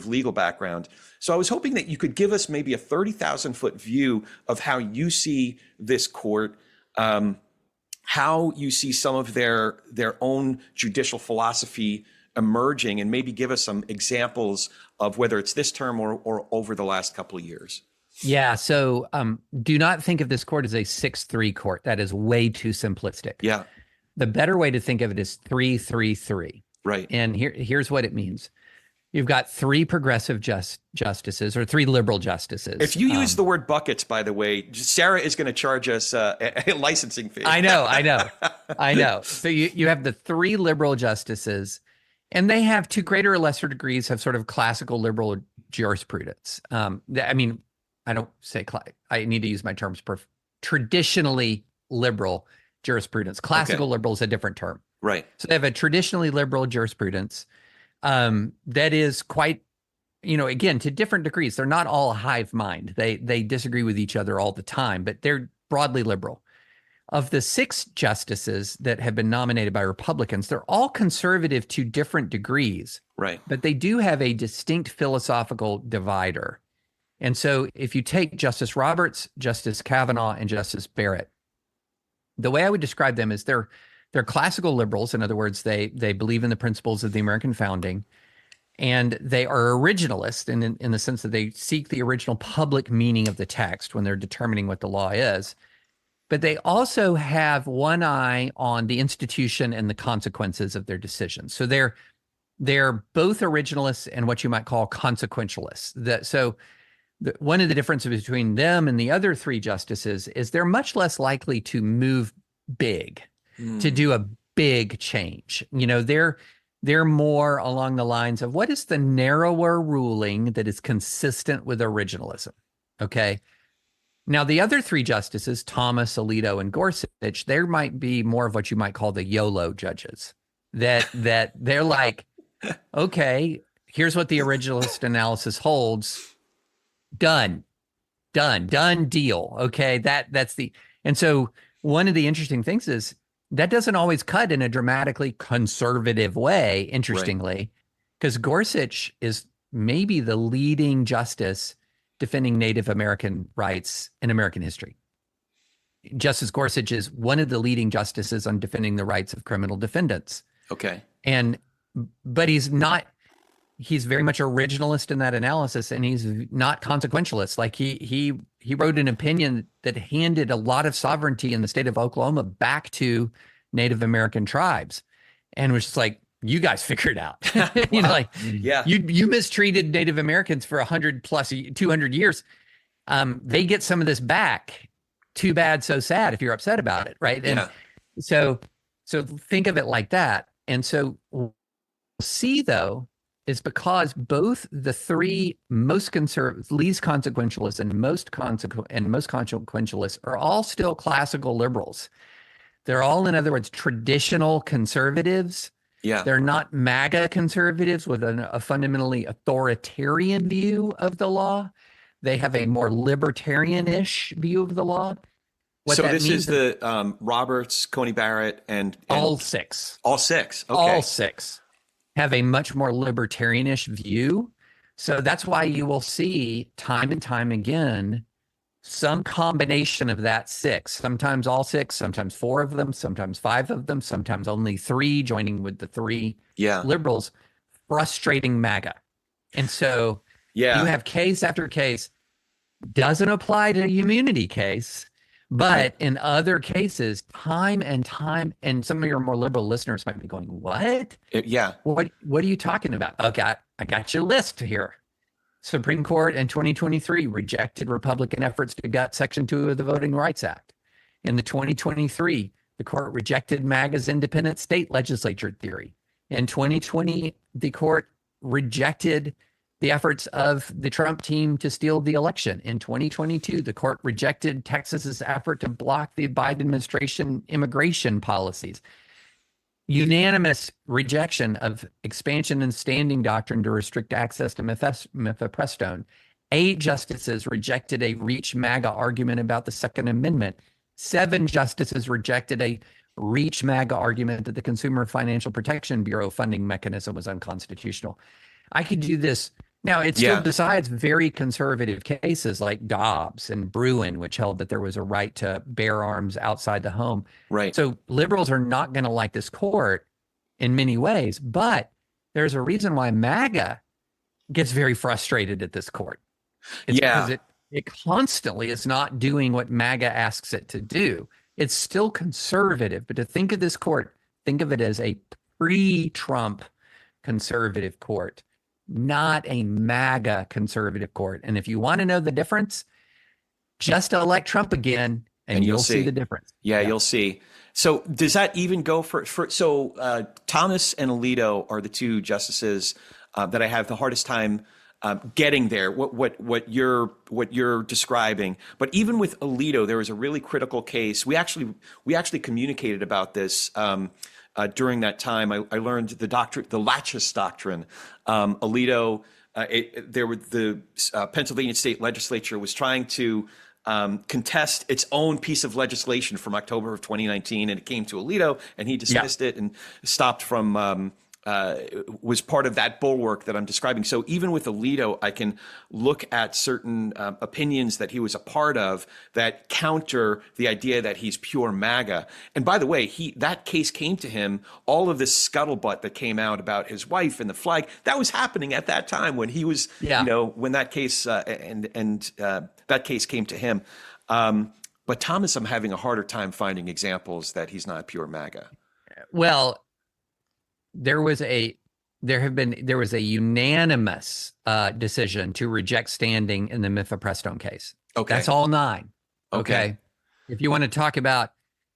legal background. So I was hoping that you could give us maybe a 30,000-foot view of how you see this court, how you see some of their own judicial philosophy emerging, and maybe give us some examples of whether it's this term or over the last couple of years. Yeah. So do not think of this court as a 6-3 court. That is way too simplistic. Yeah. The better way to think of it is 3-3-3. Right. And here's what it means. You've got 3 progressive justices or 3 liberal justices. If you use the word buckets, by the way, Sarah is going to charge us a licensing fee. I know. So you have the 3 liberal justices, and they have, to greater or lesser degrees, have sort of classical liberal jurisprudence. I don't say, I need to use my terms, traditionally liberal jurisprudence. Classical liberal is a different term. Right. So they have a traditionally liberal jurisprudence that is quite, again, to different degrees. They're not all hive mind. They disagree with each other all the time, but they're broadly liberal. Of the 6 justices that have been nominated by Republicans, they're all conservative to different degrees. Right. But they do have a distinct philosophical divider. And so if you take Justice Roberts, Justice Kavanaugh, and Justice Barrett, the way I would describe them is they're classical liberals. In other words, they believe in the principles of the American founding, and they are originalists in the sense that they seek the original public meaning of the text when they're determining what the law is. But they also have one eye on the institution and the consequences of their decisions. So they're both originalists and what you might call consequentialists. One of the differences between them and the other 3 justices is they're much less likely to move big, to do a big change. They're more along the lines of what is the narrower ruling that is consistent with originalism. Okay. Now, the other 3 justices, Thomas, Alito, and Gorsuch, there might be more of what you might call the YOLO judges, that they're like, okay, here's what the originalist analysis holds. Done deal. Okay. And so one of the interesting things is that doesn't always cut in a dramatically conservative way, interestingly, because Gorsuch is maybe the leading justice defending Native American rights in American history. Justice Gorsuch is one of the leading justices on defending the rights of criminal defendants. Okay. But he's very much originalist in that analysis, and he's not consequentialist. Like he wrote an opinion that handed a lot of sovereignty in the state of Oklahoma back to Native American tribes, and was just like, you guys figure it out. You mistreated Native Americans for 100 plus 200 years. They get some of this back. Too bad, so sad if you're upset about it, right? And so think of it like that. And so see, though, is because both the three most conservative, least consequentialists, and most consequentialists are all still classical liberals. They're all, in other words, traditional conservatives. Yeah. They're not MAGA conservatives with a fundamentally authoritarian view of the law. They have a more libertarian-ish view of the law. So this is the Roberts, Coney Barrett, and all six. All six. Okay. All six have a much more libertarianish view. So that's why you will see time and time again some combination of that six, sometimes all six, sometimes four of them, sometimes five of them, sometimes only three, joining with the three liberals, frustrating MAGA. And so you have case after case, doesn't apply to immunity case, but in other cases, time and time, and some of your more liberal listeners might be going, what? What are you talking about? Okay, I got your list here. Supreme Court in 2023 rejected Republican efforts to gut Section 2 of the Voting Rights Act. In the 2023, the court rejected MAGA's independent state legislature theory. In 2020, the court rejected the efforts of the Trump team to steal the election. In 2022, the court rejected Texas's effort to block the Biden administration immigration policies. Unanimous rejection of expansion and standing doctrine to restrict access to mifepristone. 8 justices rejected a reach MAGA argument about the Second Amendment. 7 justices rejected a reach MAGA argument that the Consumer Financial Protection Bureau funding mechanism was unconstitutional. I could do this. Now, it still decides very conservative cases like Dobbs and Bruin, which held that there was a right to bear arms outside the home. Right. So liberals are not going to like this court in many ways, but there's a reason why MAGA gets very frustrated at this court. It's because it constantly is not doing what MAGA asks it to do. It's still conservative, but to think of this court, think of it as a pre-Trump conservative court, not a MAGA conservative court. And if you want to know the difference, just elect Trump again and you'll see the difference. Yeah, you'll see. So does that even go for Thomas and Alito are the two justices that I have the hardest time getting there, what you're describing. But even with Alito, there was a really critical case. We actually communicated about this during that time. I learned the laches doctrine. Alito, the Pennsylvania state legislature was trying to contest its own piece of legislation from October of 2019, and it came to Alito, and he dismissed it and stopped from. Was part of that bulwark that I'm describing. So even with Alito, I can look at certain opinions that he was a part of that counter the idea that he's pure MAGA. And by the way, that case came to him, all of this scuttlebutt that came out about his wife and the flag, that was happening at that time when he was, when that case that case came to him. But Thomas, I'm having a harder time finding examples that he's not pure MAGA. Well, there was a unanimous decision to reject standing in the mifepristone case. Okay. That's all 9. Okay. If you want to talk about,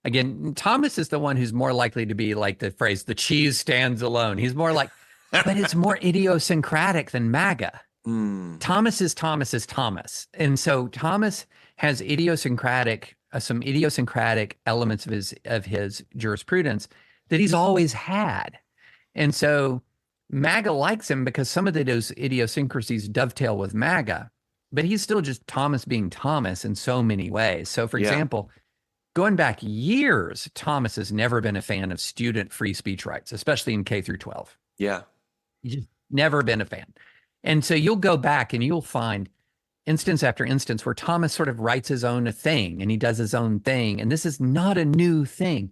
again, Thomas is the one who's more likely to be like the phrase, the cheese stands alone. He's more like, but it's more idiosyncratic than MAGA. Thomas is Thomas. And so Thomas has some idiosyncratic elements of his jurisprudence that he's always had. And so MAGA likes him because some of those idiosyncrasies dovetail with MAGA, but he's still just Thomas being Thomas in so many ways. So, for example, going back years, Thomas has never been a fan of student free speech rights, especially in K through 12. Yeah. He's just never been a fan. And so you'll go back and you'll find instance after instance where Thomas sort of writes his own thing and he does his own thing. And this is not a new thing.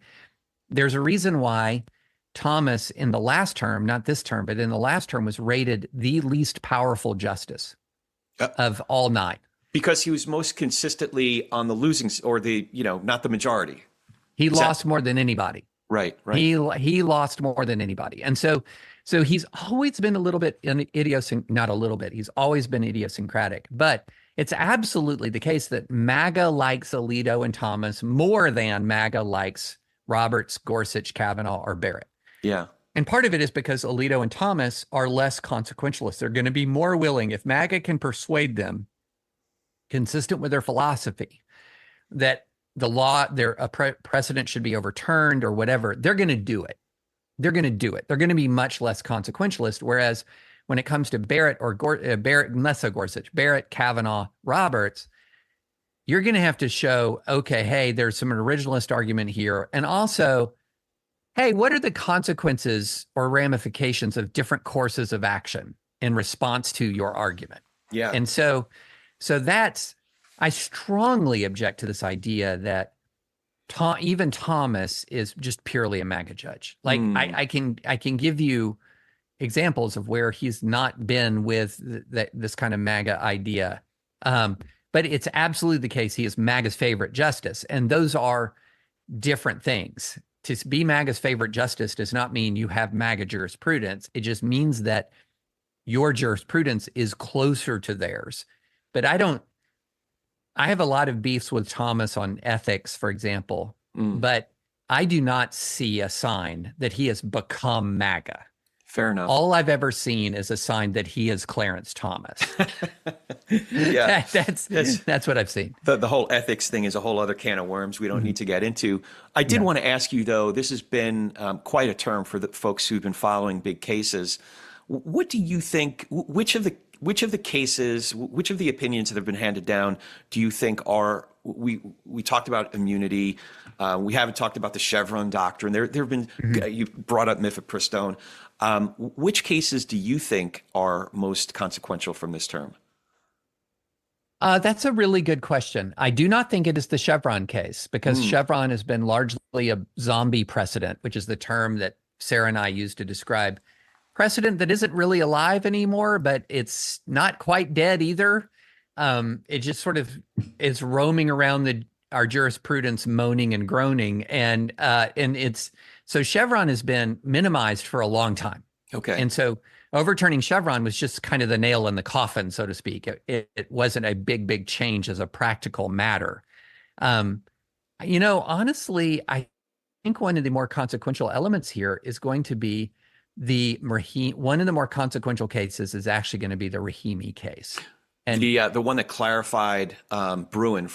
There's a reason why Thomas in the last term, not this term, but in the last term was rated the least powerful justice of all 9. Because he was most consistently on the losing or not the majority. He lost more than anybody. Right. He lost more than anybody. And so he's always been a little bit not a little bit. He's always been idiosyncratic, but it's absolutely the case that MAGA likes Alito and Thomas more than MAGA likes Roberts, Gorsuch, Kavanaugh, or Barrett. Yeah. And part of it is because Alito and Thomas are less consequentialist. They're going to be more willing, if MAGA can persuade them, consistent with their philosophy, that the law, precedent should be overturned or whatever, they're going to do it. They're going to do it. They're going to be much less consequentialist. Whereas when it comes to Barrett or Barrett, less so Gorsuch, Barrett, Kavanaugh, Roberts, you're going to have to show, okay, hey, there's some originalist argument here. And also, hey, what are the consequences or ramifications of different courses of action in response to your argument? Yeah. And so that's, I strongly object to this idea that even Thomas is just purely a MAGA judge. Like I can give you examples of where he's not been with this kind of MAGA idea. But it's absolutely the case. He is MAGA's favorite justice. And those are different things. To be MAGA's favorite justice does not mean you have MAGA jurisprudence. It just means that your jurisprudence is closer to theirs. But I have a lot of beefs with Thomas on ethics, for example, but I do not see a sign that he has become MAGA. Fair enough. All I've ever seen is a sign that he is Clarence Thomas. Yeah, that's what I've seen. The whole ethics thing is a whole other can of worms we don't need to get into. I did want to ask you, though, this has been quite a term for the folks who've been following big cases. What do you think, which of the cases, which of the opinions that have been handed down do you think are, we talked about immunity, we haven't talked about the Chevron doctrine. There have been, you brought up mifepristone. Which cases do you think are most consequential from this term? That's a really good question. I do not think it is the Chevron case, because Chevron has been largely a zombie precedent, which is the term that Sarah and I use to describe precedent that isn't really alive anymore, but it's not quite dead either. It just sort of is roaming around our jurisprudence, moaning and groaning, and so Chevron has been minimized for a long time. Okay, and so overturning Chevron was just kind of the nail in the coffin, so to speak. It wasn't a big change as a practical matter. Honestly, I think one of the more consequential elements here is going to be one of the more consequential cases is actually going to be the Rahimi case. And the one that clarified Bruin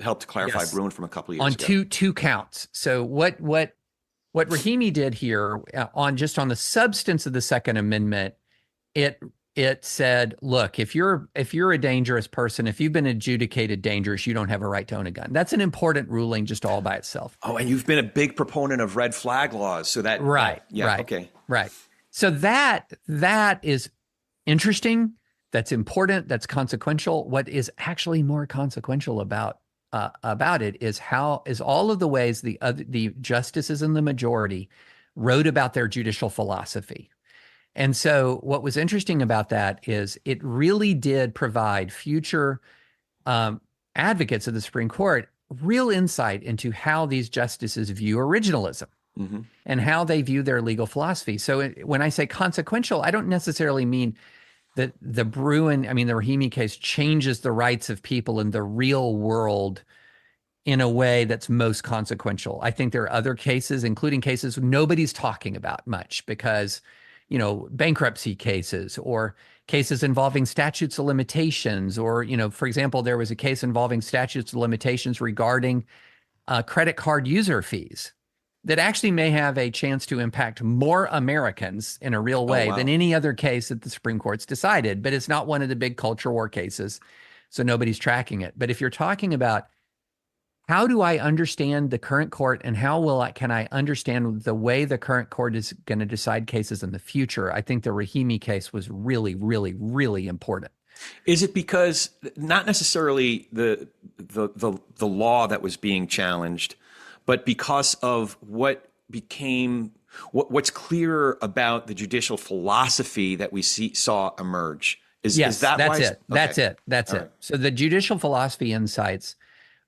helped clarify Bruin from a couple of years ago. On two counts. So what Rahimi did here on the substance of the Second Amendment, it said, look, if you're a dangerous person, if you've been adjudicated dangerous, you don't have a right to own a gun. That's an important ruling just all by itself. Oh, and you've been a big proponent of red flag laws, so that right. Okay. Right. So that is interesting. That's important. That's consequential. What is actually more consequential about it is all of the ways the justices in the majority wrote about their judicial philosophy. And so what was interesting about that is it really did provide future advocates of the Supreme Court real insight into how these justices view originalism and how they view their legal philosophy. So when I say consequential, I don't necessarily mean that the Rahimi case changes the rights of people in the real world in a way that's most consequential. I think there are other cases, including cases nobody's talking about much because, bankruptcy cases or cases involving statutes of limitations, or, for example, there was a case involving statutes of limitations regarding credit card user fees that actually may have a chance to impact more Americans in a real way than any other case that the Supreme Court's decided. But it's not one of the big culture war cases, so nobody's tracking it. But if you're talking about how do I understand the current court and can I understand the way the current court is going to decide cases in the future, I think the Rahimi case was really, really, really important. Is it because not necessarily the law that was being challenged, but because of what's clear about the judicial philosophy that we saw emerge? Is that that's why? It. That's Okay. it. That's All it. right. So the judicial philosophy insights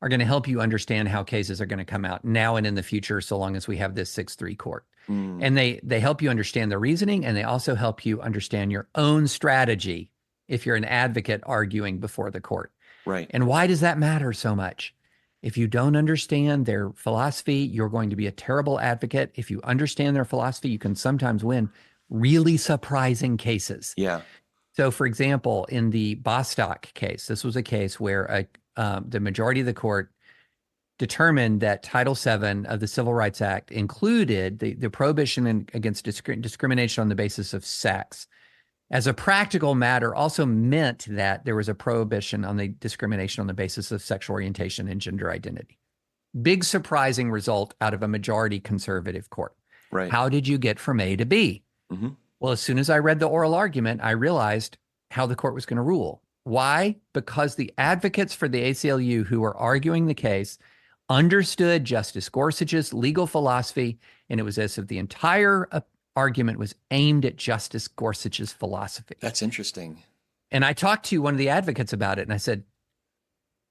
are going to help you understand how cases are going to come out now and in the future, so long as we have this 6-3 court. And they help you understand the reasoning, and they also help you understand your own strategy if you're an advocate arguing before the court. Right. And why does that matter so much? If you don't understand their philosophy, you're going to be a terrible advocate. If you understand their philosophy, you can sometimes win really surprising cases. Yeah. So, for example, in the Bostock case, this was a case where the majority of the court determined that Title VII of the Civil Rights Act included the prohibition against discrimination on the basis of sex. As a practical matter, also meant that there was a prohibition on the discrimination on the basis of sexual orientation and gender identity. Big surprising result out of a majority conservative court. Right. How did you get from A to B? Mm-hmm. Well, as soon as I read the oral argument, I realized how the court was going to rule. Why? Because the advocates for the ACLU who were arguing the case understood Justice Gorsuch's legal philosophy, and it was as if the entire argument was aimed at Justice Gorsuch's philosophy. That's interesting. And I talked to one of the advocates about it, and I said,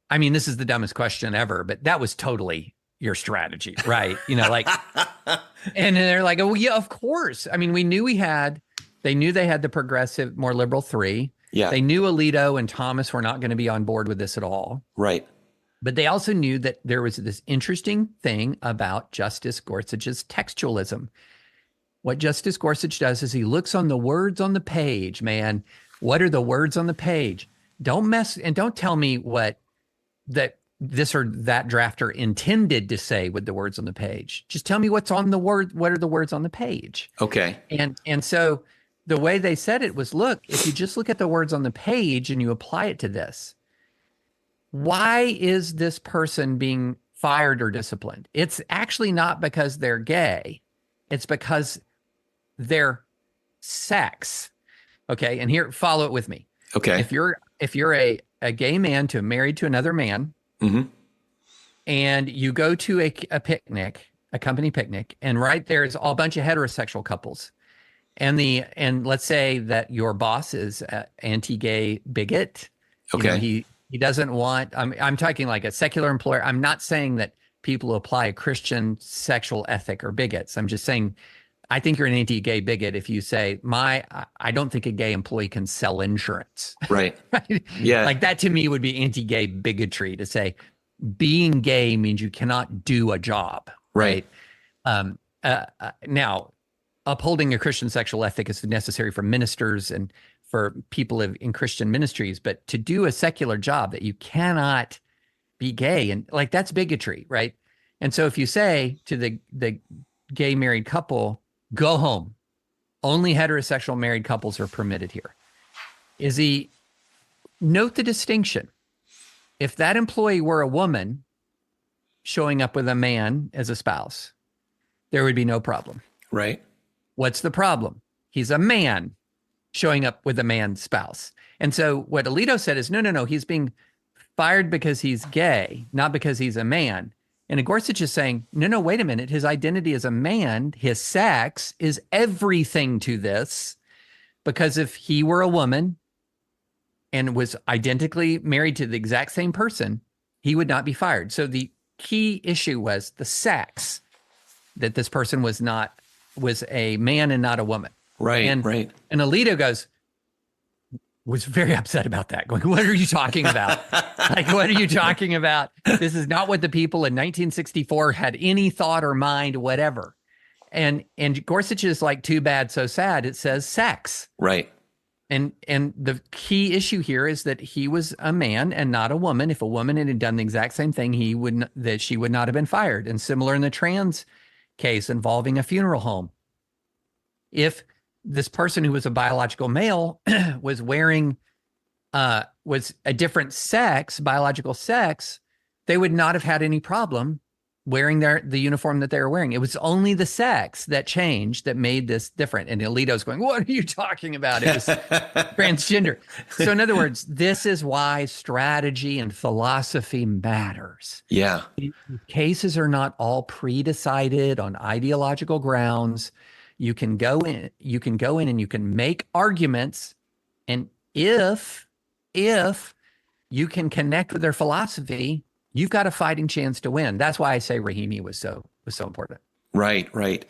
I mean, this is the dumbest question ever, but that was totally your strategy, right? You know, like, and they're like, oh, yeah, of course. I mean, they knew they had the progressive, more liberal three. Yeah. They knew Alito and Thomas were not going to be on board with this at all. Right. But they also knew that there was this interesting thing about Justice Gorsuch's textualism. What Justice Gorsuch does is he looks on the words on the page, man. What are the words on the page? Don't mess and don't tell me what that this or that drafter intended to say with the words on the page. Just tell me what's on the word. What are the words on the page? Okay. And so the way they said it was, look, if you just look at the words on the page and you apply it to this, why is this person being fired or disciplined? It's actually not because they're gay. It's because their sex. Okay. And here, follow it with me. Okay. If you're a gay man married to another man, mm-hmm. and you go to a picnic, a company picnic, and right there is a bunch of heterosexual couples. And let's say that your boss is an anti-gay bigot. Okay. You know, he doesn't want, I'm talking like a secular employer. I'm not saying that people who apply a Christian sexual ethic are bigots. I'm just saying, I think you're an anti-gay bigot if you say, I don't think a gay employee can sell insurance. Right. Right? Yeah. Like that to me would be anti-gay bigotry to say being gay means you cannot do a job. Right. Now, upholding a Christian sexual ethic is necessary for ministers and for people in Christian ministries, but to do a secular job that you cannot be gay and like that's bigotry, right? And so if you say to the gay married couple, go home, only heterosexual married couples are permitted here. Note the distinction. If that employee were a woman showing up with a man as a spouse, there would be no problem. Right. What's the problem? He's a man showing up with a man's spouse. And so what Alito said is, no, he's being fired because he's gay, not because he's a man. And Gorsuch is saying, no, wait a minute. His identity as a man, his sex is everything to this, because if he were a woman and was identically married to the exact same person, he would not be fired. So the key issue was the sex, that this person was a man and not a woman. Right. And Alito was very upset about that, going, what are you talking about? Like, what are you talking about? This is not what the people in 1964 had any thought or mind, whatever. And Gorsuch is like, too bad, so sad. It says sex. Right. And the key issue here is that he was a man and not a woman. If a woman had done the exact same thing, she would not have been fired. And similar in the trans case involving a funeral home. If this person who was a biological male was wearing was a different sex, biological sex, they would not have had any problem wearing the uniform that they were wearing. It was only the sex that changed that made this different. And Alito's going, what are you talking about? It was transgender. So in other words, this is why strategy and philosophy matters. Yeah. Cases are not all pre-decided on ideological grounds. You can go in and you can make arguments. And if you can connect with their philosophy, you've got a fighting chance to win. That's why I say Rahimi was so important. Right, right.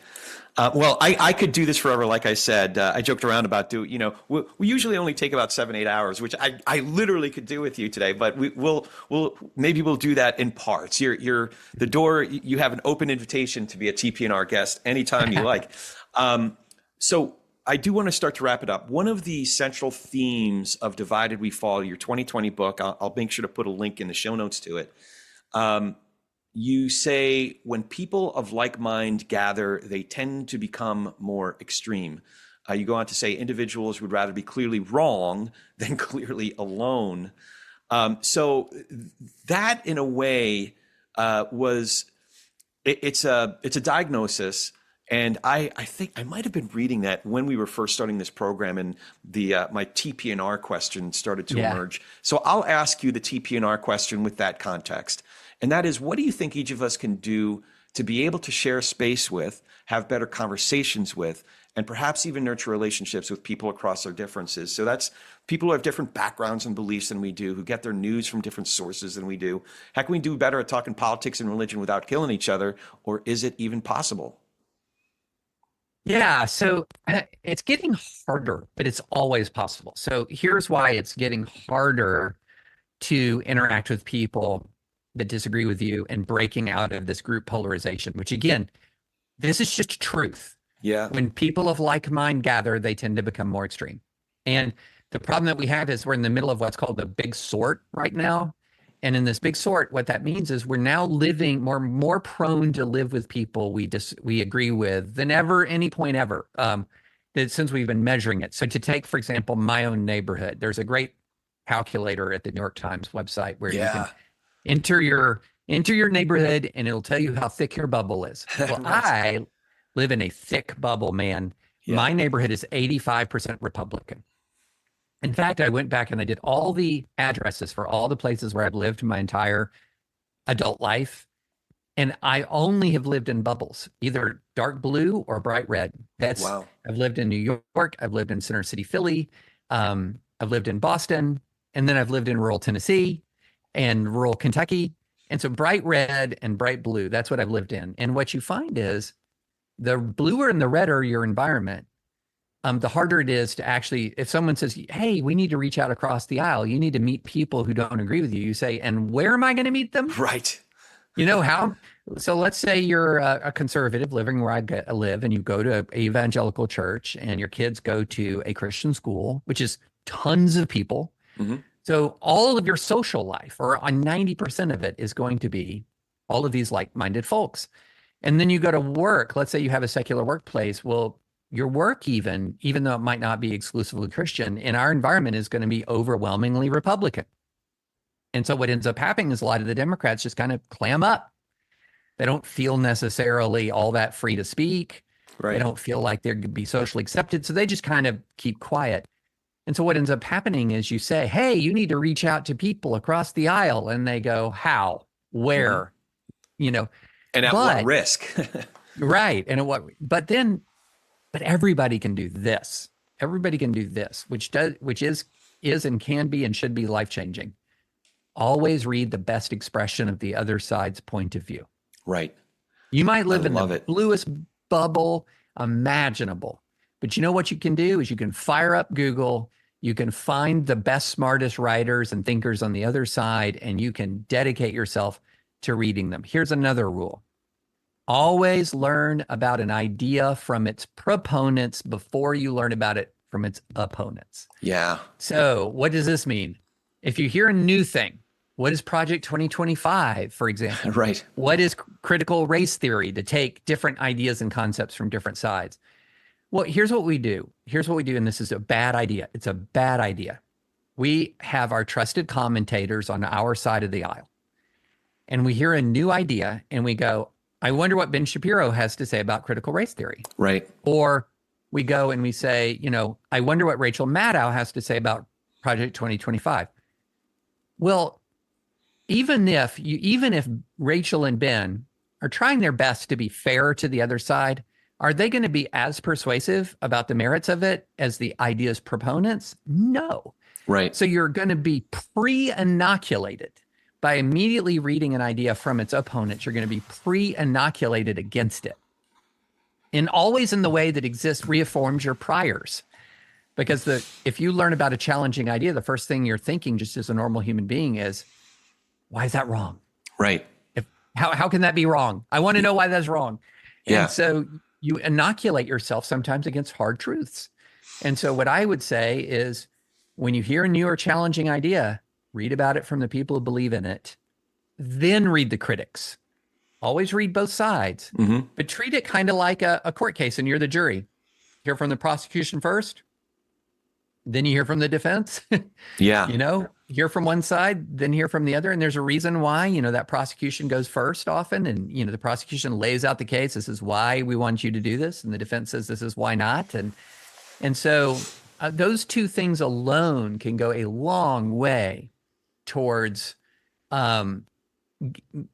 Well, I could do this forever. Like I said, I joked around about we usually only take about 7-8 hours, which I literally could do with you today, but maybe we'll do that in parts. You're the door, you have an open invitation to be a TPNR guest anytime you like. So I do want to start to wrap it up. One of the central themes of Divided We Fall, your 2020 book, I'll make sure to put a link in the show notes to it. You say when people of like mind gather, they tend to become more extreme. You go on to say individuals would rather be clearly wrong than clearly alone. So that, in a way, it's a diagnosis. And I think I might have been reading that when we were first starting this program, and my TPNR question started to emerge. So I'll ask you the TPNR question with that context. And that is, what do you think each of us can do to be able to share space with, have better conversations with, and perhaps even nurture relationships with people across our differences? So that's people who have different backgrounds and beliefs than we do, who get their news from different sources than we do. How can we do better at talking politics and religion without killing each other? Or is it even possible? Yeah, so it's getting harder, but it's always possible. So here's why it's getting harder to interact with people that disagree with you and breaking out of this group polarization, which again, this is just truth. Yeah. When people of like mind gather, they tend to become more extreme. And the problem that we have is we're in the middle of what's called the big sort right now. And in this big sort, what that means is we're now living more prone to live with people we agree with than ever, any point ever, since we've been measuring it. So to take, for example, my own neighborhood, there's a great calculator at the New York Times website where you can enter your neighborhood and it'll tell you how thick your bubble is. Well, I live in a thick bubble, man. Yeah. My neighborhood is 85% Republican. In fact, I went back and I did all the addresses for all the places where I've lived my entire adult life. And I only have lived in bubbles, either dark blue or bright red. Wow. I've lived in New York. I've lived in Center City, Philly. I've lived in Boston. And then I've lived in rural Tennessee and rural Kentucky. And so bright red and bright blue, that's what I've lived in. And what you find is the bluer and the redder your environment, the harder it is to actually, if someone says, hey, we need to reach out across the aisle, you need to meet people who don't agree with you. You say, and where am I going to meet them? Right. You know how? So let's say you're a conservative living where I live and you go to an evangelical church and your kids go to a Christian school, which is tons of people. Mm-hmm. So all of your social life, or on 90% of it, is going to be all of these like-minded folks. And then you go to work. Let's say you have a secular workplace. Well, your work, even though it might not be exclusively Christian, in our environment is going to be overwhelmingly Republican. And so what ends up happening is a lot of the Democrats just kind of clam up. They don't feel necessarily all that free to speak. Right. They don't feel like they're going to be socially accepted. So they just kind of keep quiet. And so what ends up happening is you say, hey, you need to reach out to people across the aisle. And they go, how? Where? Mm-hmm. And at what risk? Right. And at what? But everybody can do this. Everybody can do this, which is and can be and should be life-changing. Always read the best expression of the other side's point of view. Right. You might live in the bluest bubble imaginable, but you know what you can do is you can fire up Google, you can find the best, smartest writers and thinkers on the other side, and you can dedicate yourself to reading them. Here's another rule. Always learn about an idea from its proponents before you learn about it from its opponents. Yeah. So what does this mean? If you hear a new thing, what is Project 2025, for example? Right. What is critical race theory, to take different ideas and concepts from different sides? Well, here's what we do. And this is a bad idea. It's a bad idea. We have our trusted commentators on our side of the aisle. And we hear a new idea and we go, I wonder what Ben Shapiro has to say about critical race theory. Right. Or we go and we say, I wonder what Rachel Maddow has to say about Project 2025. Well, even if Rachel and Ben are trying their best to be fair to the other side, are they going to be as persuasive about the merits of it as the idea's proponents? No. Right. So you're going to be pre-inoculated. By immediately reading an idea from its opponents, you're going to be pre-inoculated against it. and always in the way that exists reaffirms your priors. Because if you learn about a challenging idea, the first thing you're thinking just as a normal human being is, why is that wrong? Right. How can that be wrong? I want to know why that's wrong. Yeah. And so you inoculate yourself sometimes against hard truths. And so what I would say is, when you hear a new or challenging idea, read about it from the people who believe in it, then read the critics. Always read both sides, but treat it kind of like a court case and you're the jury. Hear from the prosecution first, then you hear from the defense. Yeah. Hear from one side, then hear from the other. And there's a reason why, that prosecution goes first often. And, the prosecution lays out the case. This is why we want you to do this. And the defense says, this is why not. And so those two things alone can go a long way towards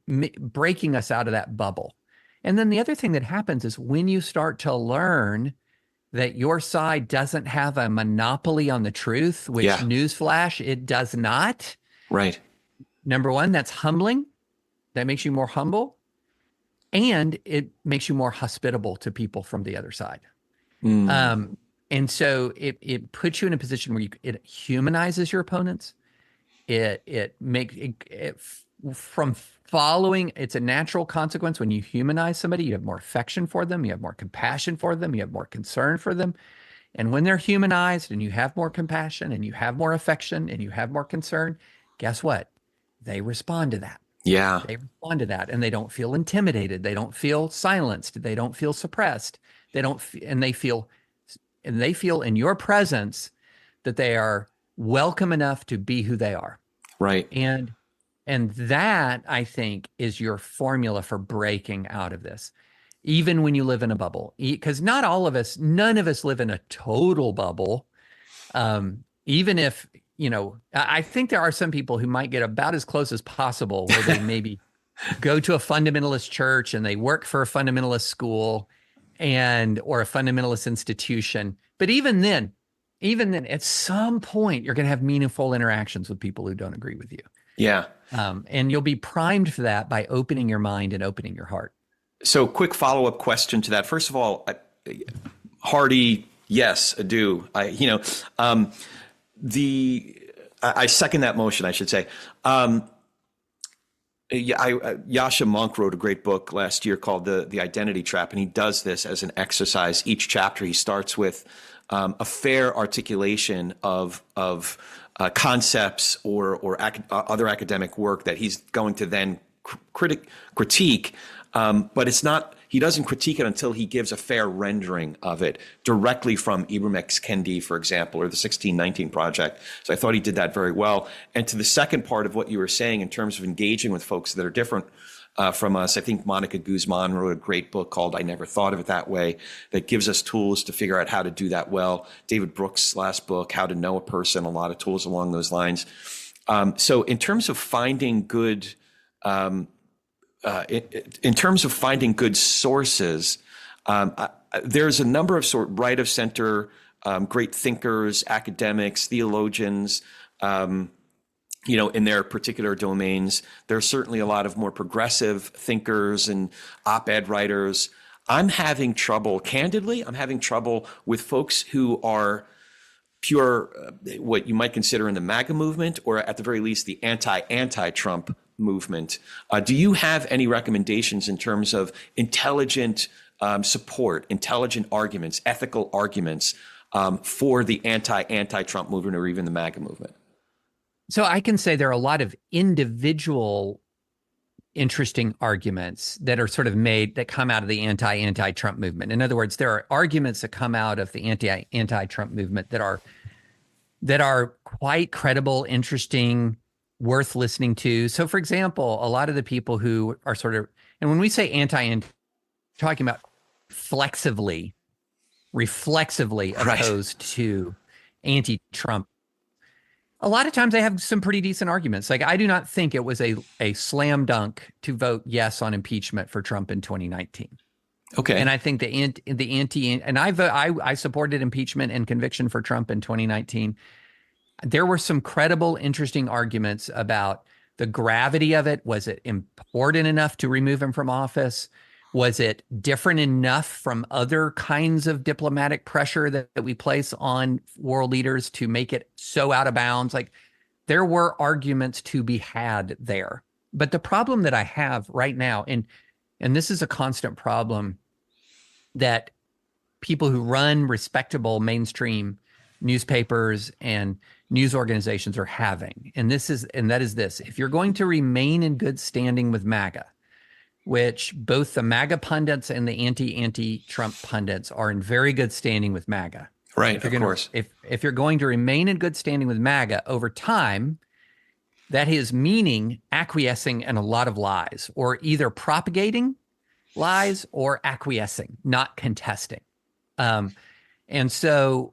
breaking us out of that bubble. And then the other thing that happens is when you start to learn that your side doesn't have a monopoly on the truth, which newsflash, it does not. Right. Number one, that's humbling. That makes you more humble. And it makes you more hospitable to people from the other side. And so it puts you in a position where it humanizes your opponents. It makes it from following, it's a natural consequence. When you humanize somebody, you have more affection for them, you have more compassion for them, you have more concern for them. And when they're humanized and you have more compassion and you have more affection and you have more concern, guess what? They respond to that. Yeah. They respond to that, and they don't feel intimidated. They don't feel silenced. They don't feel suppressed. And they feel in your presence that they are welcome enough to be who they are. Right. And that, I think, is your formula for breaking out of this, even when you live in a bubble. Because none of us live in a total bubble. Even if, I think there are some people who might get about as close as possible, where they maybe go to a fundamentalist church and they work for a fundamentalist school or a fundamentalist institution. But even then, at some point, you're going to have meaningful interactions with people who don't agree with you. Yeah. And you'll be primed for that by opening your mind and opening your heart. So quick follow-up question to that. First of all, hearty yes, I do. I second that motion, I should say. Yasha Monk wrote a great book last year called The Identity Trap, and he does this as an exercise. Each chapter he starts with a fair articulation of concepts or other academic work that he's going to then critique. But it's not, he doesn't critique it until he gives a fair rendering of it directly from Ibram X. Kendi, for example, or the 1619 Project. So I thought he did that very well. And to the second part of what you were saying in terms of engaging with folks that are different from us, I think Monica Guzman wrote a great book called I Never Thought of It That Way that gives us tools to figure out how to do that well. David Brooks' last book, How to Know a Person, a lot of tools along those lines. So in terms of finding good sources, there's a number of right of center, great thinkers, academics, theologians, in their particular domains. There's certainly a lot of more progressive thinkers and op-ed writers. I'm having trouble with folks who are pure, what you might consider in the MAGA movement, or at the very least, the anti-Trump movement. Do you have any recommendations in terms of intelligent support, intelligent arguments, ethical arguments for the anti-Trump movement or even the MAGA movement? So I can say there are a lot of individual interesting arguments that are sort of made that come out of the anti-Trump movement. In other words, there are arguments that come out of the anti-Trump movement that are quite credible, interesting, worth listening to. So for example, a lot of the people who are and when we say talking about reflexively opposed to anti-Trump, a lot of times they have some pretty decent arguments. Like, I do not think it was a slam dunk to vote yes on impeachment for Trump in 2019. Okay. And I think I supported impeachment and conviction for Trump in 2019. There were some credible, interesting arguments about the gravity of it. Was it important enough to remove him from office? Was it different enough from other kinds of diplomatic pressure that we place on world leaders to make it so out of bounds? Like, there were arguments to be had there. But the problem that I have right now, and this is a constant problem that people who run respectable mainstream newspapers and news organizations are having, and that is this: if you're going to remain in good standing with MAGA, which both the MAGA pundits and the anti-Trump pundits are in very good standing with MAGA. Right, of course. If you're going to remain in good standing with MAGA over time, that is meaning acquiescing in a lot of lies, or either propagating lies or acquiescing, not contesting. And so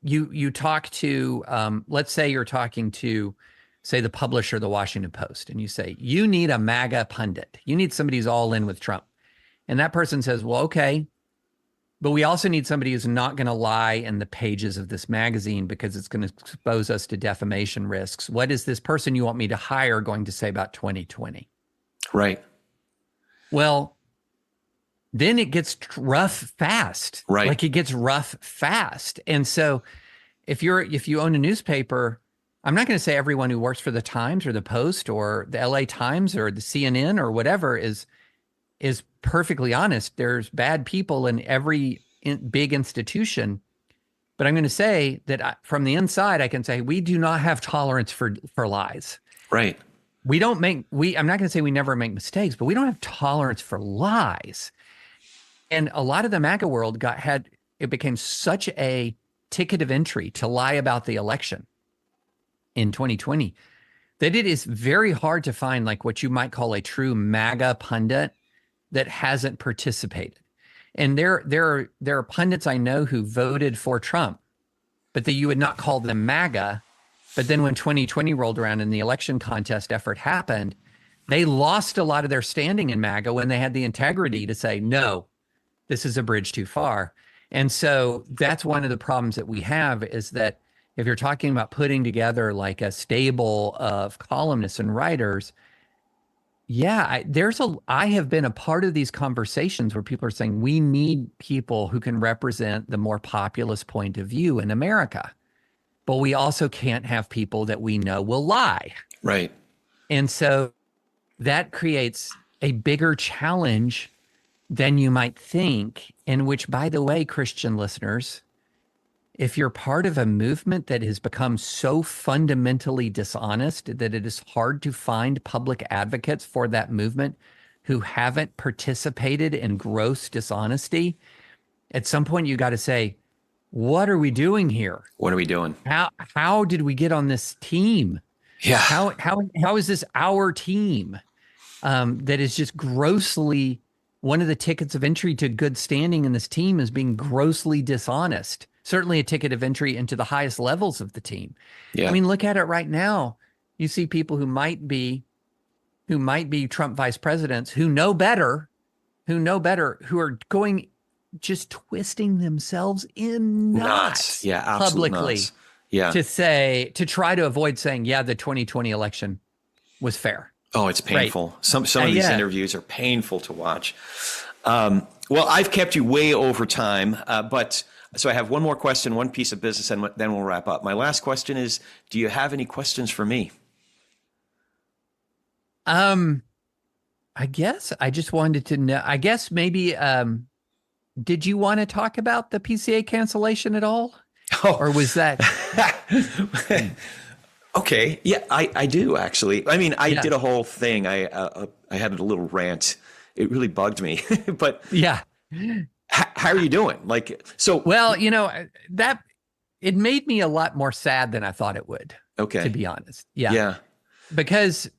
you talk to, let's say you're talking to, say, the publisher of the Washington Post, and you say, you need a MAGA pundit. You need somebody who's all in with Trump. And that person says, well, okay, but we also need somebody who's not going to lie in the pages of this magazine because it's going to expose us to defamation risks. What is this person you want me to hire going to say about 2020? Right. Well, then it gets rough fast. Right. Like, it gets rough fast. And so if you own a newspaper, I'm not going to say everyone who works for the Times or the Post or the LA Times or the CNN or whatever is perfectly honest. There's bad people in every big institution. But I'm going to say that from the inside, I can say we do not have tolerance for lies. Right. I'm not going to say we never make mistakes, but we don't have tolerance for lies. And a lot of the MAGA world it became such a ticket of entry to lie about the election in 2020 that it is very hard to find like what you might call a true MAGA pundit that hasn't participated. And there are pundits I know who voted for Trump, but that you would not call them MAGA. But then when 2020 rolled around and the election contest effort happened, they lost a lot of their standing in MAGA when they had the integrity to say, no, this is a bridge too far. And so that's one of the problems that we have, is that if you're talking about putting together like a stable of columnists and writers, I have been a part of these conversations where people are saying we need people who can represent the more populist point of view in America, but we also can't have people that we know will lie. Right. And so that creates a bigger challenge than you might think, in which, by the way, Christian listeners, if you're part of a movement that has become so fundamentally dishonest that it is hard to find public advocates for that movement who haven't participated in gross dishonesty, at some point you got to say, what are we doing here? What are we doing? How did we get on this team? Yeah. How is this our team that is just grossly, one of the tickets of entry to good standing in this team is being grossly dishonest. Certainly a ticket of entry into the highest levels of the team. Yeah. I mean, look at it right now. You see people who might be Trump vice presidents who know better, who are going, just twisting themselves in knots. Yeah, absolutely publicly nuts. Yeah. to try to avoid saying, yeah, the 2020 election was fair. Oh, it's painful. Right. Some of these interviews are painful to watch. Well, I've kept you way over time, but so I have one more question, one piece of business, and then we'll wrap up. My last question is, do you have any questions for me? I guess I just wanted to know, I guess maybe, did you want to talk about the PCA cancellation at all? Oh. Or was that? Okay. Yeah, I do actually. I mean, I did a whole thing. I had a little rant. It really bugged me, but yeah. How are you doing? Well, that it made me a lot more sad than I thought it would. Okay. To be honest. Yeah. Yeah. Because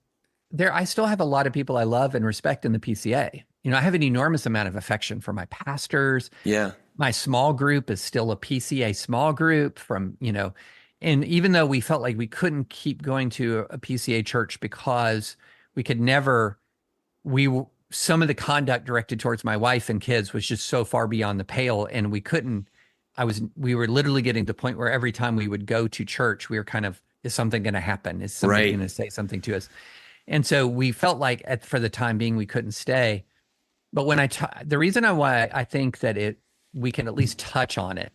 I still have a lot of people I love and respect in the PCA. I have an enormous amount of affection for my pastors. Yeah. My small group is still a PCA small group and even though we felt like we couldn't keep going to a PCA church because some of the conduct directed towards my wife and kids was just so far beyond the pale, and we were literally getting to the point where every time we would go to church, we were kind of, is something going to happen? Is somebody going to say something to us? And so we felt like for the time being, we couldn't stay. But when the reason why I think that we can at least touch on it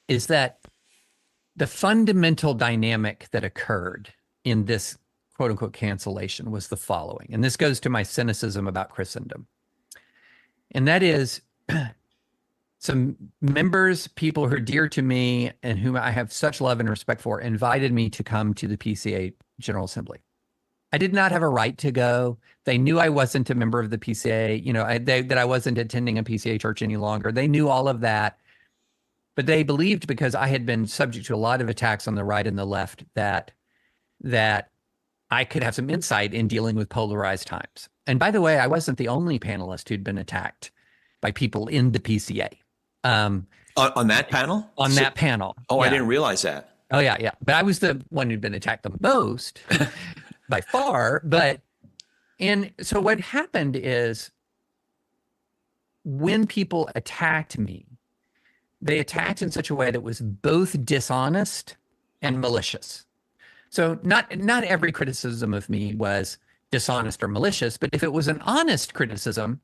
is that the fundamental dynamic that occurred in this quote unquote cancellation was the following. And this goes to my cynicism about Christendom. And that is some members, people who are dear to me and whom I have such love and respect for, invited me to come to the PCA General Assembly. I did not have a right to go. They knew I wasn't a member of the PCA, that I wasn't attending a PCA church any longer. They knew all of that. But they believed, because I had been subject to a lot of attacks on the right and the left, that I could have some insight in dealing with polarized times. And by the way, I wasn't the only panelist who'd been attacked by people in the PCA. On that panel? That panel. Oh, yeah. I didn't realize that. Oh, yeah, yeah. But I was the one who'd been attacked the most by far. And so what happened is, when people attacked me, they attacked in such a way that was both dishonest and malicious. So not every criticism of me was dishonest or malicious, but if it was an honest criticism,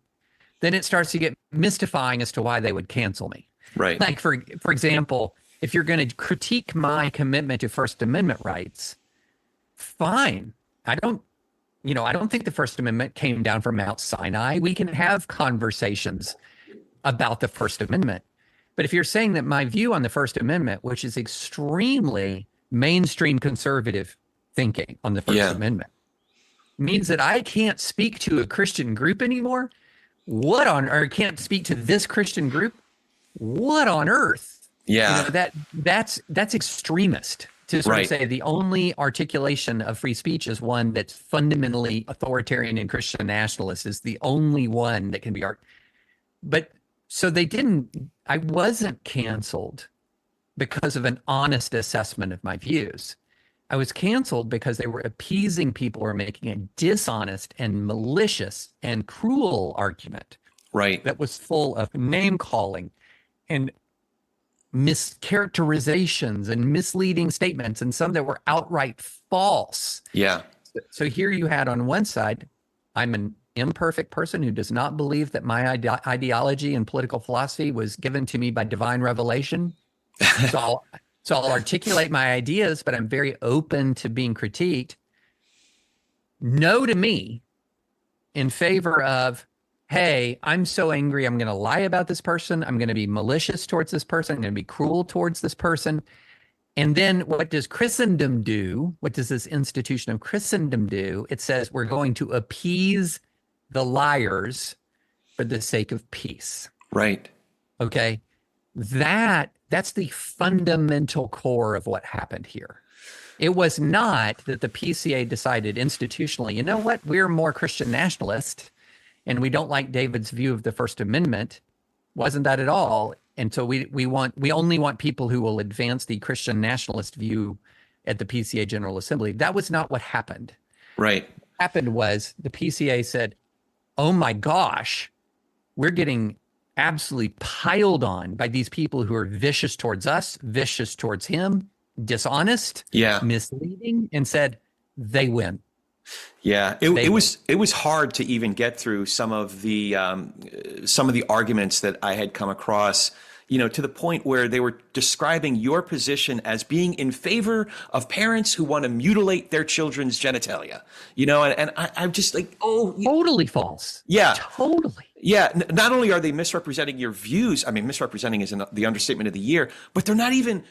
then it starts to get mystifying as to why they would cancel me. Right. Like, for example, if you're going to critique my commitment to First Amendment rights, fine. I don't think the First Amendment came down from Mount Sinai. We can have conversations about the First Amendment. But if you're saying that my view on the First Amendment, which is extremely mainstream conservative thinking on the First Amendment, means that I can't speak to a Christian group anymore, or can't speak to this Christian group, what on earth? Yeah. That's extremist to sort of say the only articulation of free speech is one that's fundamentally authoritarian and Christian nationalist, is the only one that can be But so I wasn't canceled because of an honest assessment of my views. I was canceled because they were appeasing people who were making a dishonest and malicious and cruel argument. Right. That was full of name calling and mischaracterizations and misleading statements, and some that were outright false. Yeah. So here you had on one side, I'm an imperfect person who does not believe that my ideology and political philosophy was given to me by divine revelation. So I'll articulate my ideas, but I'm very open to being critiqued. No to me in favor of, hey, I'm so angry, I'm going to lie about this person. I'm going to be malicious towards this person. I'm going to be cruel towards this person. And then what does Christendom do? What does this institution of Christendom do? It says we're going to appease the liars for the sake of peace. Right. Okay. That's the fundamental core of what happened here. It was not that the PCA decided institutionally, you know what, we're more Christian nationalist and we don't like David's view of the First Amendment. Wasn't that at all. And so we only want people who will advance the Christian nationalist view at the PCA General Assembly. That was not what happened. Right. What happened was the PCA said, oh my gosh, we're getting absolutely piled on by these people who are vicious towards us, vicious towards him, dishonest, misleading, and said they win. Yeah, it was hard to even get through some of the arguments that I had come across, to the point where they were describing your position as being in favor of parents who want to mutilate their children's genitalia, and I'm just like, totally false. Yeah, totally. Yeah, not only are they misrepresenting your views, I mean, misrepresenting is the understatement of the year, but they're not even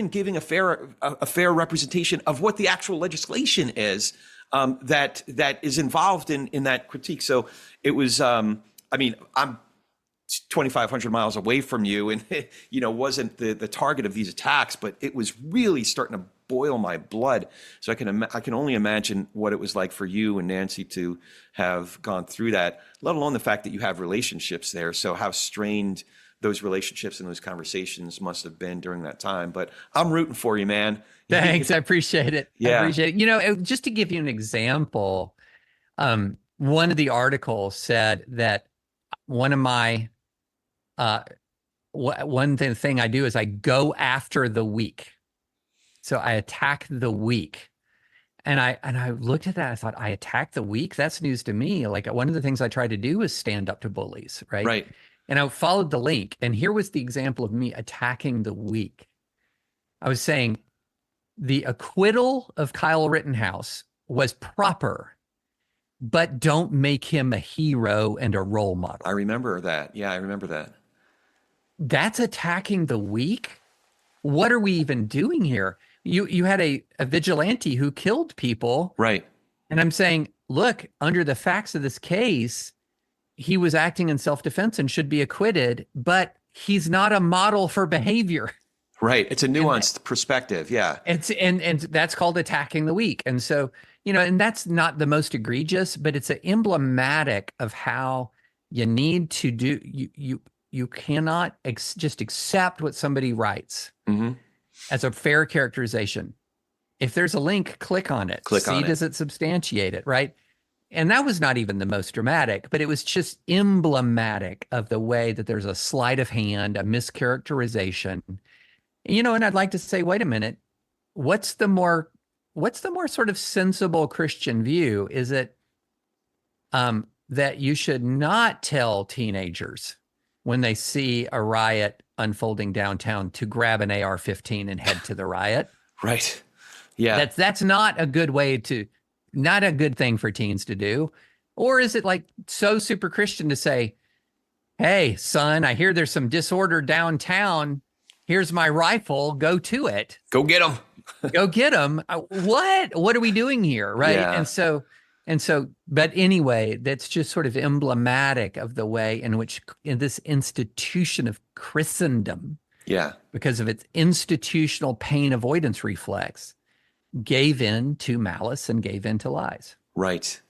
giving a fair representation of what the actual legislation is that is involved in that critique. So it was, I'm 2,500 miles away from you, and wasn't the target of these attacks, but it was really starting to boil my blood. So I can only imagine what it was like for you and Nancy to have gone through that, let alone the fact that you have relationships there. So how strained those relationships and those conversations must have been during that time. But I'm rooting for you, man. Thanks. I appreciate it. Yeah. I appreciate it. Just to give you an example, one of the articles said that one of my one thing I do is I go after the weak. So I attack the weak. And I looked at that. I thought, I attack the weak. That's news to me. Like, one of the things I tried to do was stand up to bullies, right? Right. And I followed the link. And here was the example of me attacking the weak. I was saying the acquittal of Kyle Rittenhouse was proper, but don't make him a hero and a role model. I remember that. Yeah, I remember that. That's attacking the weak. What are we even doing here? You had a vigilante who killed people. Right. And I'm saying, look, under the facts of this case, he was acting in self-defense and should be acquitted, but he's not a model for behavior. Right. It's a nuanced perspective. Yeah. And that's called attacking the weak. And so, and that's not the most egregious, but it's emblematic of how you need to do. You cannot just accept what somebody writes as a fair characterization. If there's a link, click on it. Does it substantiate it, right? And that was not even the most dramatic, but it was just emblematic of the way that there's a sleight of hand, a mischaracterization. And I'd like to say, wait a minute, what's the more sort of sensible Christian view? Is it that you should not tell teenagers when they see a riot unfolding downtown to grab an AR-15 and head to the riot? Right. Yeah. That's not a good way not a good thing for teens to do. Or is it like so super Christian to say, hey, son, I hear there's some disorder downtown. Here's my rifle. Go to it. Go get them. Go get them. What are we doing here? Right. Yeah. And so, but anyway, that's just sort of emblematic of the way in which in this institution of Christendom, because of its institutional pain avoidance reflex, gave in to malice and gave in to lies. Right.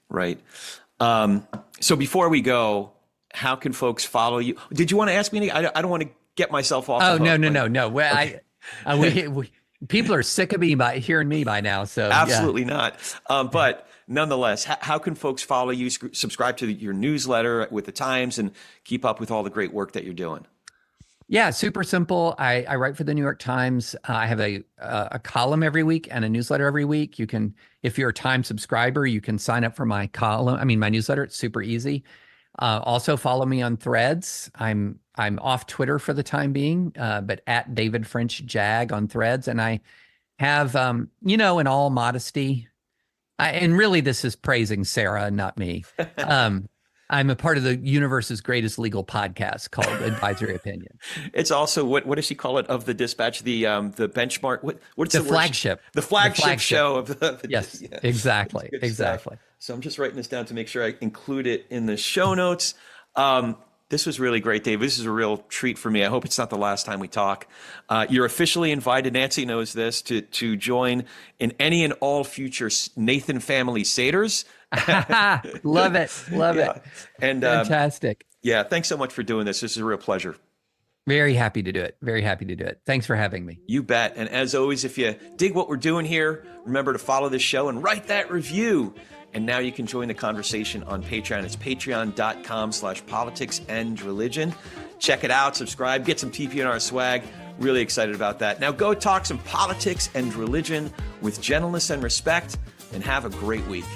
So before we go, how can folks follow you? Did you want to ask me anything? I don't want to get myself off. Oh, no. Well, okay. People are sick of hearing me by now. So absolutely not. But nonetheless, how can folks follow you, subscribe to your newsletter with the Times, and keep up with all the great work that you're doing? Yeah, super simple. I write for the New York Times. I have a column every week and a newsletter every week. You can, if you're a Times subscriber, you can sign up for my my newsletter. It's super easy. Also follow me on Threads. I'm off Twitter for the time being, but at David French Jag on Threads. And I have, in all modesty, and really this is praising Sarah, not me. I'm a part of the universe's greatest legal podcast called Advisory Opinion. It's also what does she call it, of the Dispatch? The benchmark. What's the flagship? The flagship show of the yes, yeah. Exactly. So I'm just writing this down to make sure I include it in the show notes. This was really great, Dave. This is a real treat for me. I hope it's not the last time we talk. You're officially invited, Nancy knows this, to join in any and all future Nathan family Seders. Love it. And fantastic. Thanks so much for doing this. This is a real pleasure. Very happy to do it. Thanks for having me. You bet. And as always, if you dig what we're doing here, remember to follow this show and write that review. And now you can join the conversation on Patreon. It's patreon.com/politicsandreligion. Check it out, subscribe, get some TPNR swag. Really excited about that. Now go talk some politics and religion with gentleness and respect, and have a great week.